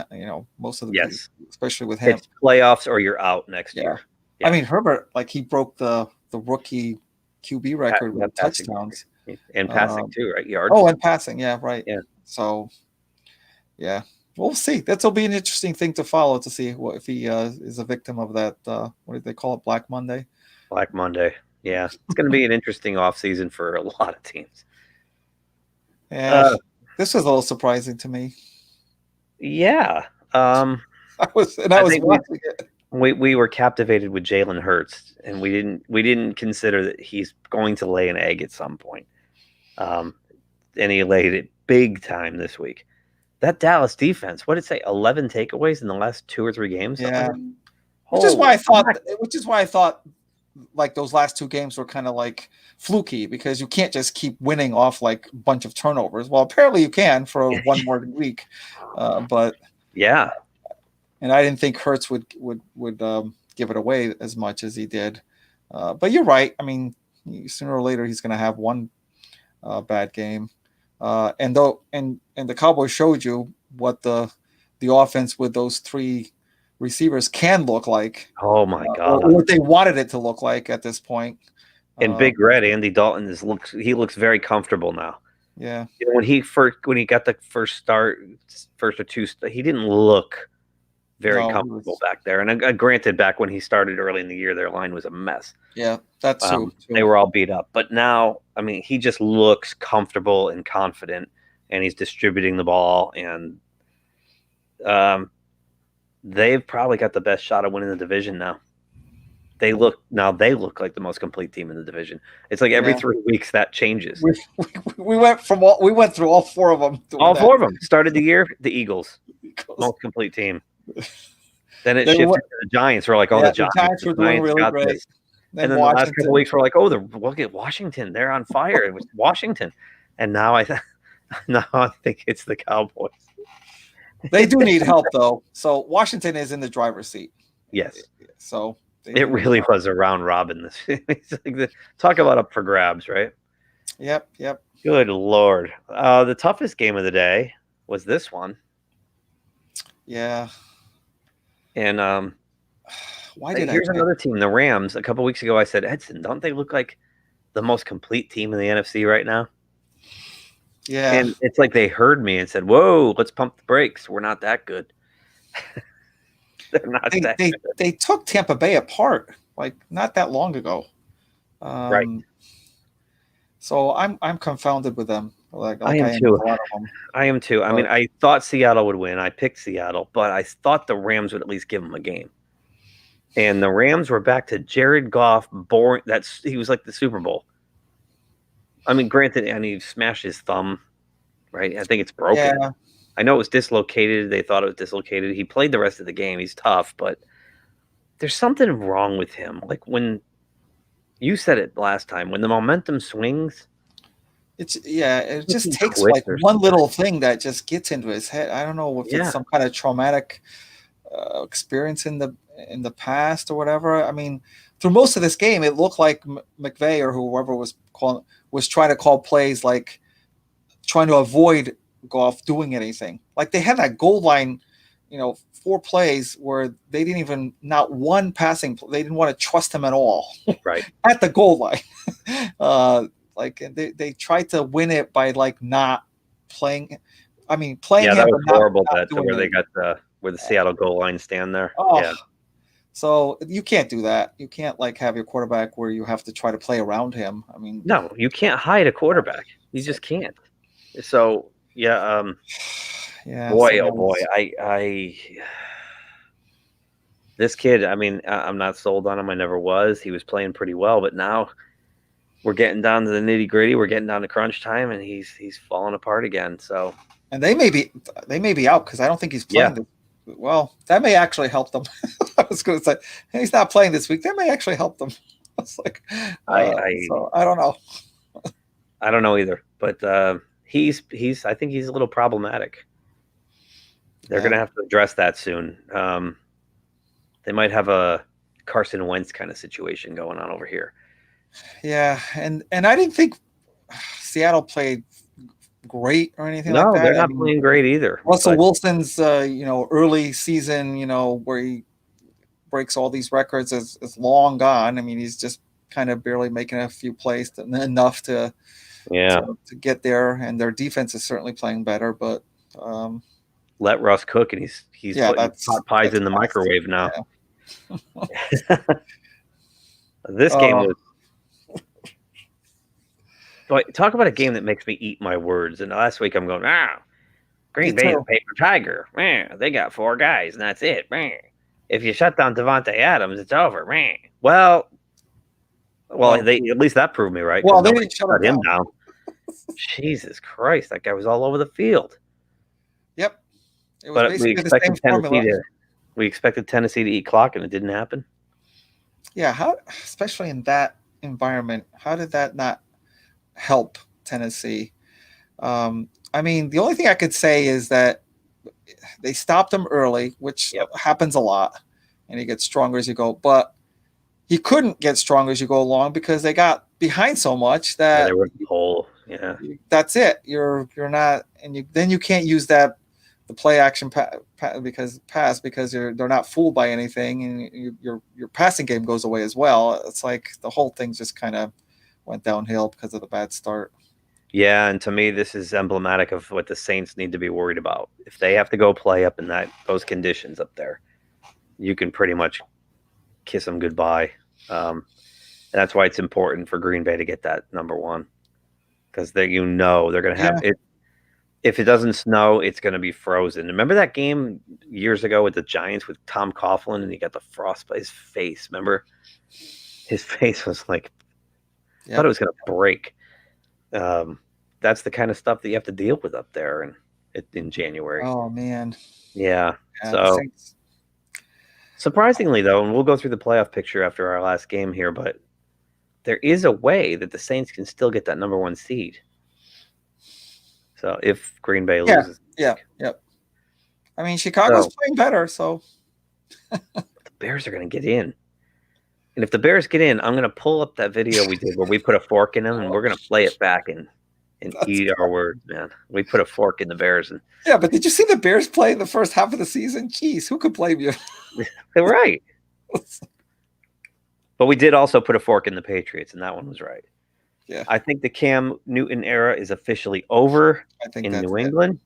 most of the pieces, especially with him. It's playoffs or you're out next year. Yeah. I mean, Herbert, he broke the rookie QB record with touchdowns. And passing too, right? Yards. Oh, and passing. Yeah, right. Yeah. So, yeah, we'll see. That'll be an interesting thing to follow to see if he is a victim of that. What did they call it? Black Monday? Black Monday. Yeah. It's going to be an interesting offseason for a lot of teams. Yeah. This was a little surprising to me. Yeah. I was watching it. We were captivated with Jalen Hurts, and we didn't consider that he's going to lay an egg at some point. And he laid it big time this week. That Dallas defense, what did it say? 11 takeaways in the last 2 or 3 games. Yeah, which is why I thought those last 2 games were kind of fluky because you can't just keep winning off a bunch of turnovers. Well, apparently you can for one more week, but yeah. And I didn't think Hurts would give it away as much as he did. But you're right. I mean, sooner or later he's going to have one bad game. And the Cowboys showed you what the offense with those 3 receivers can look like. Oh my God! Or what they wanted it to look like at this point. And Big Red Andy Dalton looks very comfortable now. Yeah. When he got the first or 2, he didn't look very comfortable back there. And granted, back when he started early in the year, their line was a mess. Yeah, that's true. They were all beat up. But now, I mean, he just looks comfortable and confident, and he's distributing the ball. And they've probably got the best shot of winning the division now. They look like the most complete team in the division. It's like every 3 weeks that changes. We went through all 4 of them. All 4 of them started the year. The Eagles. Most complete team. Then it shifted to the Giants. We're like, the Giants were doing really great. And then the last couple of weeks, we're like, look at Washington. They're on fire. It was Washington. And now I think it's the Cowboys. They do need help, though. So Washington is in the driver's seat. Yes. So it really was a round robin. Talk about up for grabs, right? Yep. Good Lord. The toughest game of the day was this one. Yeah. And here's another team, the Rams. A couple weeks ago, I said, Edson, don't they look like the most complete team in the NFC right now? Yeah. And it's like they heard me and said, whoa, let's pump the brakes. We're not that good. They're not that good. They took Tampa Bay apart not that long ago. Right. So I'm confounded with them. I am too. I am too. I mean, I thought Seattle would win. I picked Seattle, but I thought the Rams would at least give them a game. And the Rams were back to Jared Goff boring. He was like the Super Bowl. I mean, granted, and he smashed his thumb, right? I think it's broken. Yeah. I know it was dislocated. They thought it was dislocated. He played the rest of the game. He's tough, but there's something wrong with him. Like when you said it last time, when the momentum swings, it just takes one little thing that just gets into his head. I don't know if it's some kind of traumatic experience in the past or whatever. I mean, through most of this game, it looked like McVay or whoever was trying to call plays, trying to avoid Goff doing anything. Like they had that goal line, 4 plays where they didn't even not one passing. They didn't want to trust him at all. Right at the goal line. They tried to win it by not playing. I mean, playing. Yeah, that was horrible. Where they got where the Seattle goal line stand there. Oh, yeah. So you can't do that. You can't have your quarterback where you have to try to play around him. I mean, no, you can't hide a quarterback. You just can't. So yeah, boy, oh boy, I this kid. I mean, I'm not sold on him. I never was. He was playing pretty well, but now we're getting down to the nitty gritty. We're getting down to crunch time, and he's falling apart again. So, and they may be out because I don't think he's playing. Yeah. Well, that may actually help them. I was going to say he's not playing this week. That may actually help them. It's like, I so I don't know. I don't know either, but he's I think he's a little problematic. They're going to have to address that soon. They might have a Carson Wentz kind of situation going on over here. Yeah, and I didn't think Seattle played great or anything like No, that. they're not playing great either. Russell Wilson's early season, where he breaks all these records is long gone. I mean, he's just kind of barely making a few plays enough to get there, and their defense is certainly playing better, but let Russ cook, and he's putting hot pies in the microwave now. Yeah. This game was talk about a game that makes me eat my words. And last week I'm going, Green Bay is a paper tiger. Man, they got 4 guys, and that's it. Man. If you shut down Devontae Adams, it's over. Man. Well, they at least that proved me right. Well, they didn't shut him down. Jesus Christ, that guy was all over the field. Yep. It was basically the same formula. We expected Tennessee to eat clock, and it didn't happen. Yeah, especially in that environment, how did that not help Tennessee? I mean, the only thing I could say is that they stopped him early, which happens a lot, and he gets stronger as you go. But he couldn't get stronger as you go along because they got behind so much that they were in the hole. Yeah, that's it. You're not, and then you can't use the play action because they're not fooled by anything, and your passing game goes away as well. It's like the whole thing just kind of went downhill because of the bad start. Yeah, and to me, this is emblematic of what the Saints need to be worried about. If they have to go play up in those conditions up there, you can pretty much kiss them goodbye. And that's why it's important for Green Bay to get that number 1, because they're going to have it. If it doesn't snow, it's going to be frozen. Remember that game years ago with the Giants with Tom Coughlin, and he got the frost by his face? Remember? His face was like, I thought it was going to break. That's the kind of stuff that you have to deal with up there in January. Oh, man. Yeah. So surprisingly, though, and we'll go through the playoff picture after our last game here, but there is a way that the Saints can still get that number 1 seed. So if Green Bay loses. Yep. I mean, Chicago's playing better, so. The Bears are going to get in. And if the Bears get in, I'm going to pull up that video we did where we put a fork in them, and we're going to play it back and eat our words, man. We put a fork in the Bears. Yeah, but did you see the Bears play in the first half of the season? Jeez, who could blame you? They're right. But we did also put a fork in the Patriots, and that one was right. Yeah. I think the Cam Newton era is officially over in New England.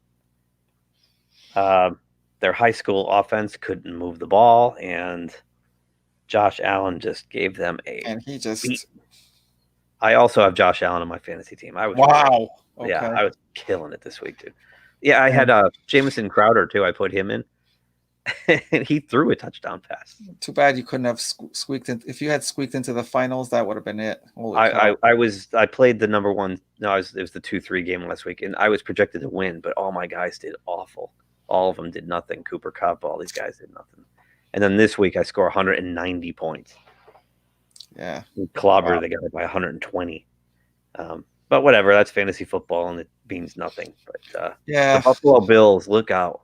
Their high school offense couldn't move the ball, and Josh Allen just gave them beat. I also have Josh Allen on my fantasy team. Wow. Okay. Yeah, I was killing it this week, dude. Yeah, I had Jamison Crowder, too. I put him in. And he threw a touchdown pass. Too bad you couldn't have squeaked in. If you had squeaked into the finals, that would have been it. I played the number 1. No, it was the 2-3 game last week, and I was projected to win, but all my guys did awful. All of them did nothing. Cooper Kupp, all these guys did nothing. And then this week I score 190 points. Yeah. Clobber, they got it by 120. But whatever, that's fantasy football, and it means nothing. But the Buffalo Bills, look out.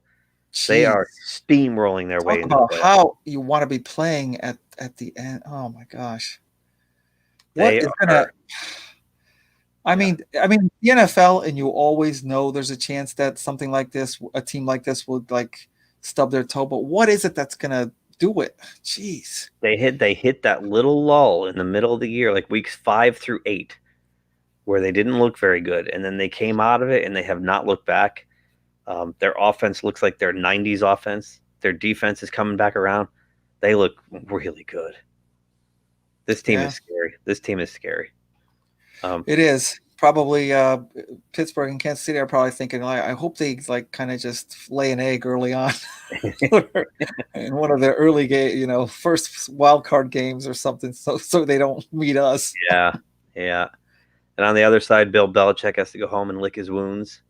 Jeez. They are steamrolling their way into the how you want to be playing at the end. Oh my gosh. I mean, the NFL, and you always know there's a chance that something like this, a team like this, would like stub their toe. But what is it that's gonna do it? Jeez. They hit that little lull in the middle of the year, like weeks 5 through 8, where they didn't look very good, and then they came out of it, and they have not looked back. Their offense looks like their 90s offense. Their defense is coming back around. They look really good. This team is scary. It is. Probably Pittsburgh and Kansas City are probably thinking, I hope they like kind of just lay an egg early on in one of their early game, first wild card games or something, so they don't meet us. Yeah. And on the other side, Bill Belichick has to go home and lick his wounds.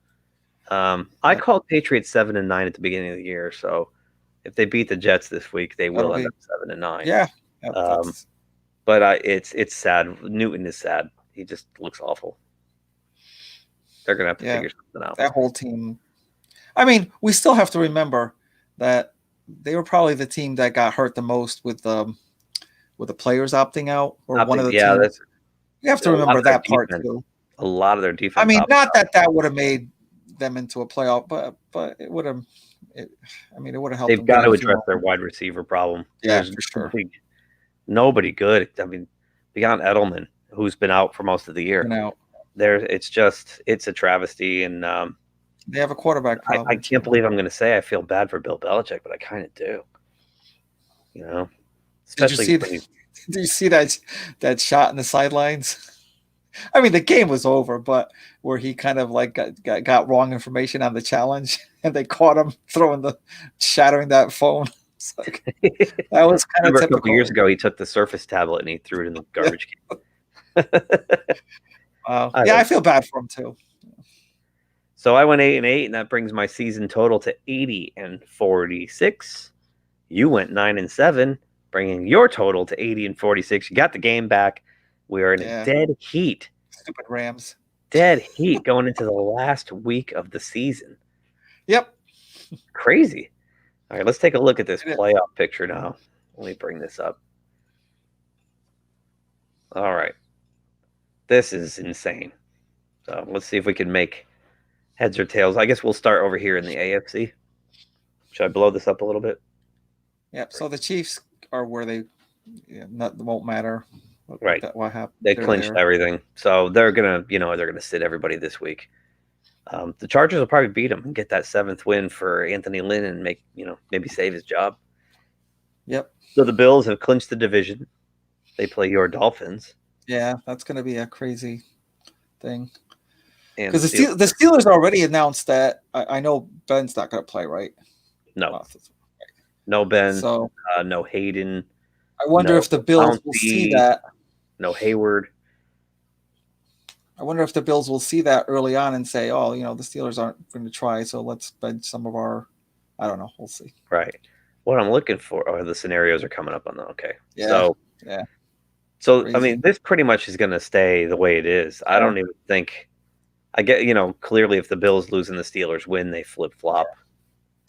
I called Patriots 7-9 at the beginning of the year, so if they beat the Jets this week, they will end up 7-9. Yeah. But it's sad. Newton is sad. He just looks awful. They're gonna have to figure something out. That whole team. I mean, we still have to remember that they were probably the team that got hurt the most with the players opting out, or one of the teams. You have to remember that part too. A lot of their defense. I mean, not that would have made them into a playoff, but it would have. It would have helped. They've got to address their wide receiver problem. Yeah, for sure. Nobody good. I mean, beyond Edelman, who's been out for most of the year. It's a travesty, and they have a quarterback problem. I can't believe I'm going to say I feel bad for Bill Belichick, but I kind of do. You know, especially. Did you see that shot in the sidelines? I mean, the game was over, but where he kind of like got wrong information on the challenge, and they caught him shattering that phone. It's like, that was kind of typical. A couple years ago, he took the Surface tablet and he threw it in the garbage can. Wow. I feel bad for him too. So I went 8-8, and that brings my season total to 80-46. You went 9-7, bringing your total to 80-46. You got the game back. We are in a dead heat. Stupid Rams. Dead heat going into the last week of the season. Yep. Crazy. All right, let's take a look at this playoff picture now. Let me bring this up. All right. This is insane. So let's see if we can make heads or tails. I guess we'll start over here in the AFC. Should I blow this up a little bit? Yep. So the Chiefs are where they won't matter. Right. What happened? They clinched everything. So they're gonna sit everybody this week. The Chargers will probably beat them and get that 7th win for Anthony Lynn and maybe save his job. Yep. So the Bills have clinched the division. They play your Dolphins. Yeah, that's going to be a crazy thing. Because the Steelers already announced that. I know Ben's not going to play, right? No. No Ben. So no Hayden. I wonder if the Bills will see that. No Hayward. I wonder if the Bills will see that early on and say, "Oh, the Steelers aren't going to try, so let's bench some of our." I don't know. We'll see. Right. What I'm looking for are the scenarios are coming up on that. Okay. Yeah. So Crazy. I mean, this pretty much is going to stay the way it is. I don't even think. I get clearly if the Bills lose and the Steelers win, they flip flop,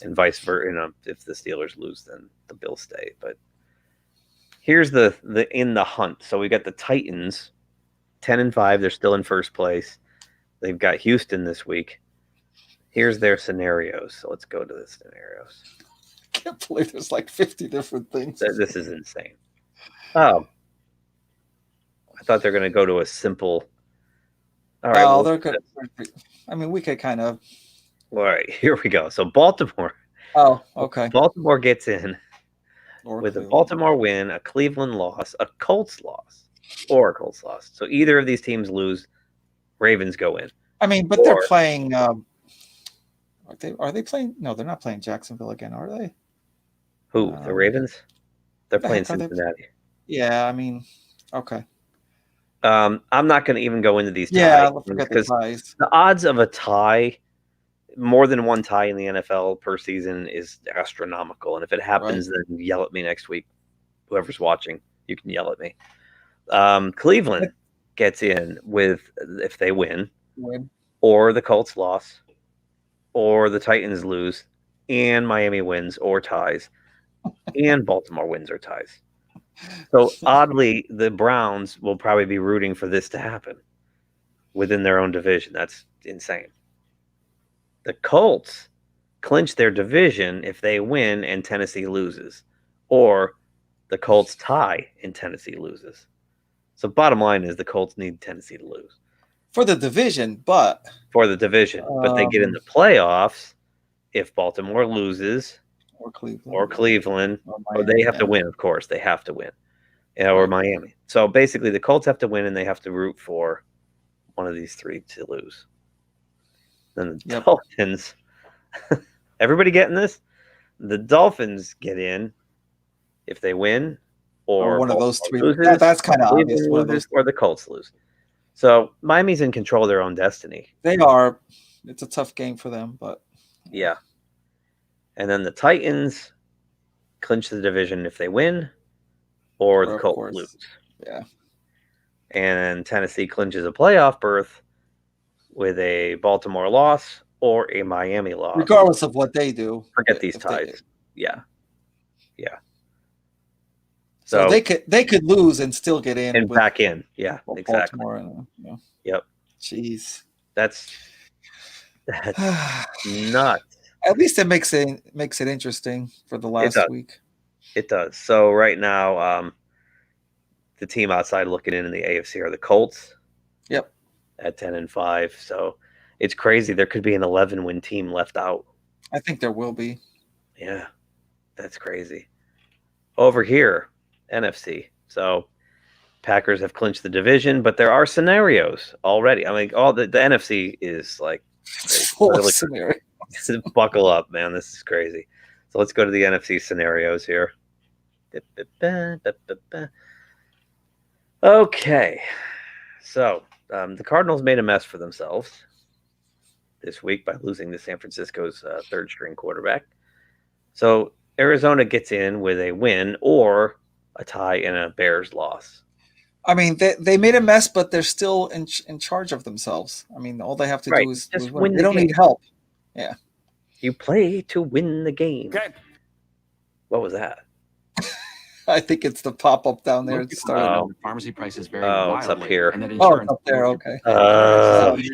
and vice versa. If the Steelers lose, then the Bills stay. But here's the in the hunt. So we got the Titans, 10-5. They're still in first place. They've got Houston this week. Here's their scenarios. So let's go to the scenarios. I can't believe there's like 50 different things. This is insane. Oh, I thought they're going to go to a simple. All right. Oh, they're good. I mean, we could kind of. All right, here we go. So Baltimore. Oh, okay. Baltimore gets in with a Baltimore win, a Cleveland loss, a Colts loss, or a Colts loss. So either of these teams lose, Ravens go in. I mean, but they're playing. Are they playing? No, they're not playing Jacksonville again, are they? Who? The Ravens? They're playing Cincinnati. Yeah, I mean, okay. I'm not going to even go into these ties. Yeah, let's forget the ties. The odds of a tie, more than one tie in the NFL per season, is astronomical. And if it happens, then yell at me next week. Whoever's watching, you can yell at me. Cleveland gets in with if they win, or the Colts loss, or the Titans lose, and Miami wins or ties, and Baltimore wins or ties. So oddly, the Browns will probably be rooting for this to happen within their own division. That's insane. The Colts clinch their division if they win and Tennessee loses, or the Colts tie and Tennessee loses. So bottom line is the Colts need Tennessee to lose. For the division, but they get in the playoffs if Baltimore loses or Cleveland, or they have to win, of course. They have to win. Or Miami. So basically the Colts have to win and they have to root for one of these three to lose. Then the Dolphins, everybody getting this? The Dolphins get in if they win or one of those three. Loses, that's kind of obvious. Or the Colts lose. So Miami's in control of their own destiny. They are. It's a tough game for them, but yeah. And then the Titans clinch the division if they win, or the Colts lose. Yeah. And Tennessee clinches a playoff berth with a Baltimore loss or a Miami loss. Regardless of what they do. Forget these ties. Yeah. So they could lose and still get in and back in. Yeah, exactly. Baltimore and, Yep. Jeez. That's nuts. At least it makes it interesting for the last week. It does. So right now, the team outside looking in the AFC are the Colts. Yep. At 10-5. So it's crazy. There could be an 11-win team left out. I think there will be. Yeah, that's crazy. Over here, NFC. So Packers have clinched the division, but there are scenarios already. I mean, all the NFC is like full of scenarios. Buckle up, man. This is crazy. So let's go to the NFC scenarios here. Okay. So the Cardinals made a mess for themselves this week by losing to San Francisco's third-string quarterback. So Arizona gets in with a win or a tie and a Bears loss. I mean, they made a mess, but they're still in charge of themselves. I mean, all they have to do is just win. They don't need help. Yeah. You play to win the game. Okay. What was that? I think it's the pop-up down there. Pharmacy prices vary wildly. It's up here. And that it's up there. Okay.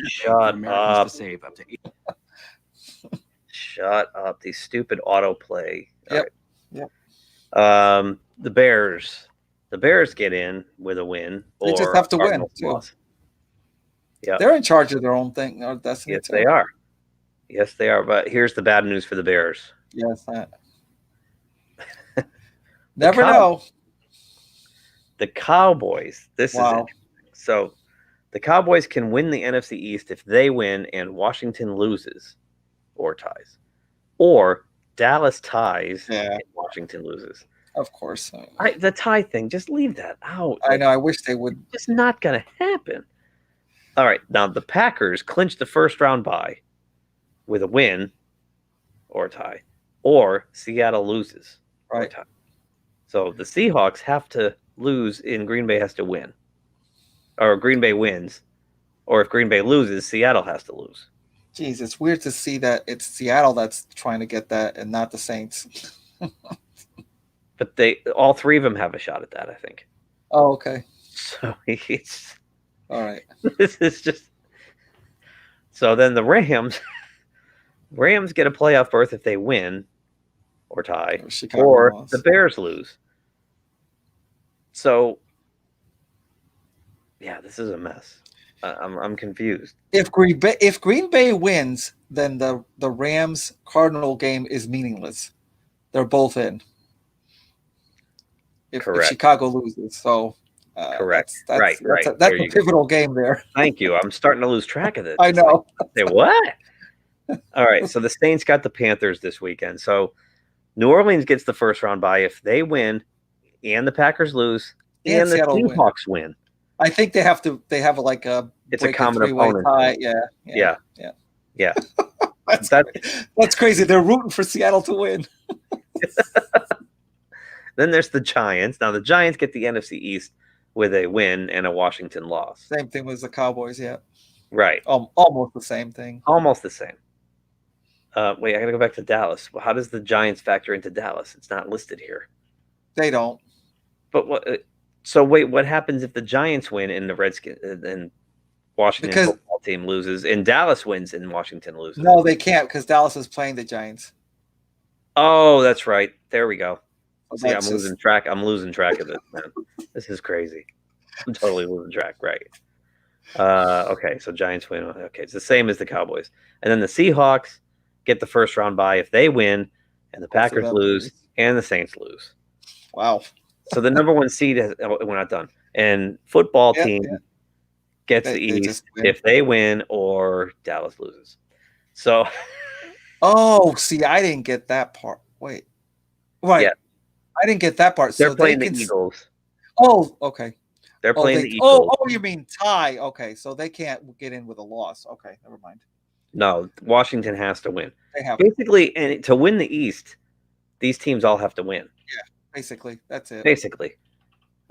Shut up. To save up to Shut up. These stupid autoplay. Yep. Right. Yep. The Bears get in with a win. They just have to win too. Yeah. They're in charge of their own thing. Yes, they are. Yes, they are. But here's the bad news for the Bears. Yes, that. Never know. The Cowboys. This is interesting. So the Cowboys can win the NFC East if they win and Washington loses or ties. Or Dallas ties and Washington loses. Of course. The tie thing, just leave that out. I know. I wish they would. It's not going to happen. All right. Now, the Packers clinch the first round bye with a win or a tie. Or Seattle loses or a tie. So the Seahawks have to lose and Green Bay has to win. Or Green Bay wins. Or if Green Bay loses, Seattle has to lose. Jeez, it's weird to see that it's Seattle that's trying to get that and not the Saints. But all three of them have a shot at that, I think. Oh, okay. So it's all right. This is just so then the Rams get a playoff berth if they win or tie, or the Bears lose. So yeah, this is a mess. I'm confused. If Green Bay wins, then the Rams Cardinal game is meaningless. They're both in. If Chicago loses, so correct. That's a pivotal game there. Thank you. I'm starting to lose track of it. I know. Say what? All right. So the Saints got the Panthers this weekend. So New Orleans gets the first round bye if they win, and the Packers lose, and the Seahawks win. I think they have to. They have like a. It's a common opponent. Tie. Yeah. That's crazy. They're rooting for Seattle to win. Then there's the Giants. Now the Giants get the NFC East with a win and a Washington loss. Same thing with the Cowboys, yeah. Right. Almost the same thing. Almost the same. Wait, I got to go back to Dallas. Well, how does the Giants factor into Dallas? It's not listed here. They don't. But what? So wait, what happens if the Giants win and the Redskins and Washington football team loses and Dallas wins and Washington loses? No, they can't because Dallas is playing the Giants. Oh, that's right. There we go. See, I'm losing track. I'm losing track of it, man. This is crazy. I'm totally losing track. Right. Okay, so Giants win. Okay, it's the same as the Cowboys. And then the Seahawks get the first round bye if they win, and the Packers lose, and the Saints lose. Wow. So the number one seed we're not done. And football team gets the East if they win or Dallas loses. So. Oh, see, I didn't get that part. Wait. Right. Yeah. I didn't get that part. They're playing the Eagles. Oh, okay. They're playing the Eagles. Oh, you mean tie? Okay, so they can't get in with a loss. Okay, never mind. No, Washington has to win. They have basically, and to win the East, these teams all have to win. Yeah, basically, that's it. Basically,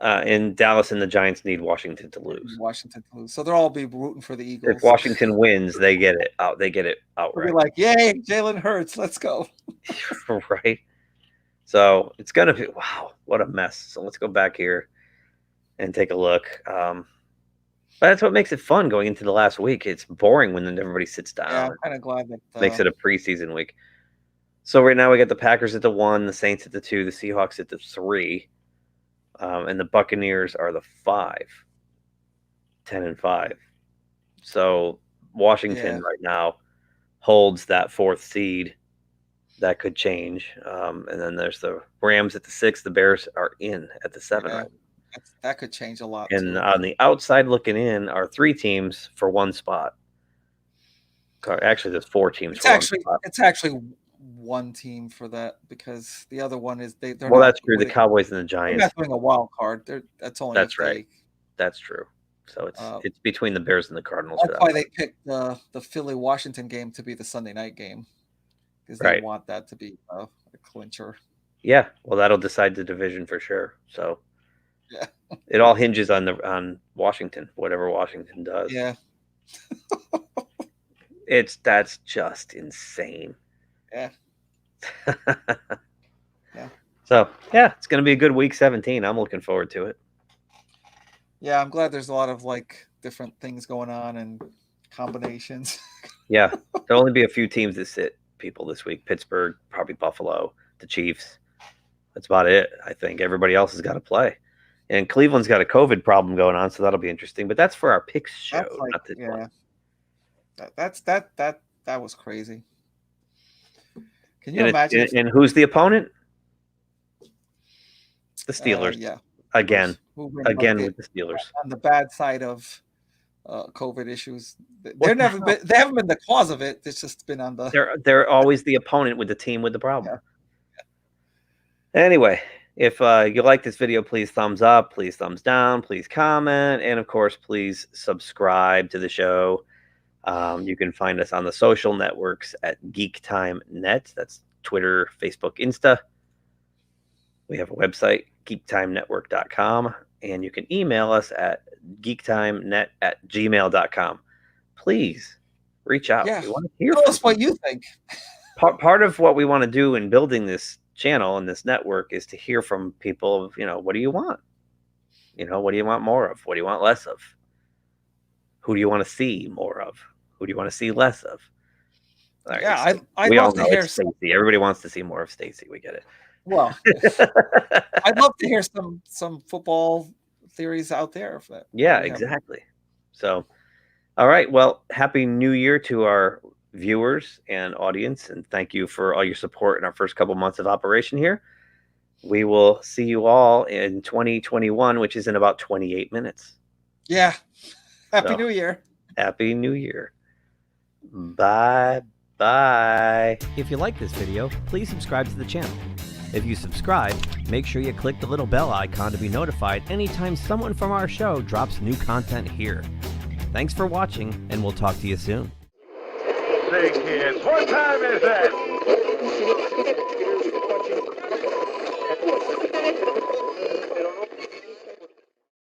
And Dallas and the Giants need Washington to lose. Washington to lose. So they'll all be rooting for the Eagles. If Washington wins, they get it out. They get it They'll outright. be like, yay, Jalen Hurts, let's go. Right. So it's gonna be wow, what a mess. So let's go back here and take a look. But that's what makes it fun going into the last week. It's boring when everybody sits down. Yeah, I'm kind of glad that Makes it a preseason week. So right now we got the Packers at the 1, the Saints at the 2, the Seahawks at the 3, and the Buccaneers are the 5, 10-5. So Washington right now holds that 4th seed. That could change. And then there's the Rams at the 6. The Bears are in at the 7. Yeah, that could change a lot. And too. on the outside looking in are 3 teams for 1 spot. Actually, there's 4 teams. It's actually 1 team for that because the other one is they're. Well, that's true. The Cowboys and the Giants. They're not doing a wild card. That's only. That's right. That's true. So it's between the Bears and the Cardinals. That's why they picked the Philly Washington game to be the Sunday night game because they want that to be a clincher. Yeah, well, that'll decide the division for sure. So yeah, it all hinges on Washington, whatever Washington does. Yeah, that's just insane. Yeah. Yeah. So yeah, it's gonna be a good week 17. I'm looking forward to it. Yeah, I'm glad there's a lot of like different things going on and combinations. Yeah, there'll only be a few teams that sit people this week. Pittsburgh, probably Buffalo, the Chiefs. That's about it. I think everybody else has got to play. And Cleveland's got a COVID problem going on, so that'll be interesting. But that's for our picks show, not this one. That was crazy. Can you imagine? And who's the opponent? The Steelers. Yeah. Again with the Steelers. On the bad side of COVID issues. They haven't been the cause of it. It's just been on the. They're always the opponent with the team with the problem. Yeah. Anyway, if you like this video, please thumbs up, please thumbs down, please comment, and of course, please subscribe to the show. You can find us on the social networks at GeekTime Net. That's Twitter, Facebook, Insta. We have a website, geektimenetwork.com, and you can email us at geektimenet@gmail.com. Please reach out. Yeah. We want to hear Tell us what you think. Part of what we want to do in building this channel and this network is to hear from people of, what do you want? What do you want more of? What do you want less of? Who do you want to see more of? Who do you want to see less of? Right, yeah, I'd love to hear Stacey. Everybody wants to see more of Stacey. We get it. Well, I'd love to hear some football theories out there. Yeah, exactly. So, all right. Well, Happy New Year to our viewers and audience, and thank you for all your support in our first couple months of operation here. We will see you all in 2021, which is in about 28 minutes. Yeah. Happy New Year. Happy New Year. Bye. If you like this video, please subscribe to the channel. If you subscribe, make sure you click the little bell icon to be notified anytime someone from our show drops new content here. Thanks for watching, and we'll talk to you soon. Say, kids, what time is that?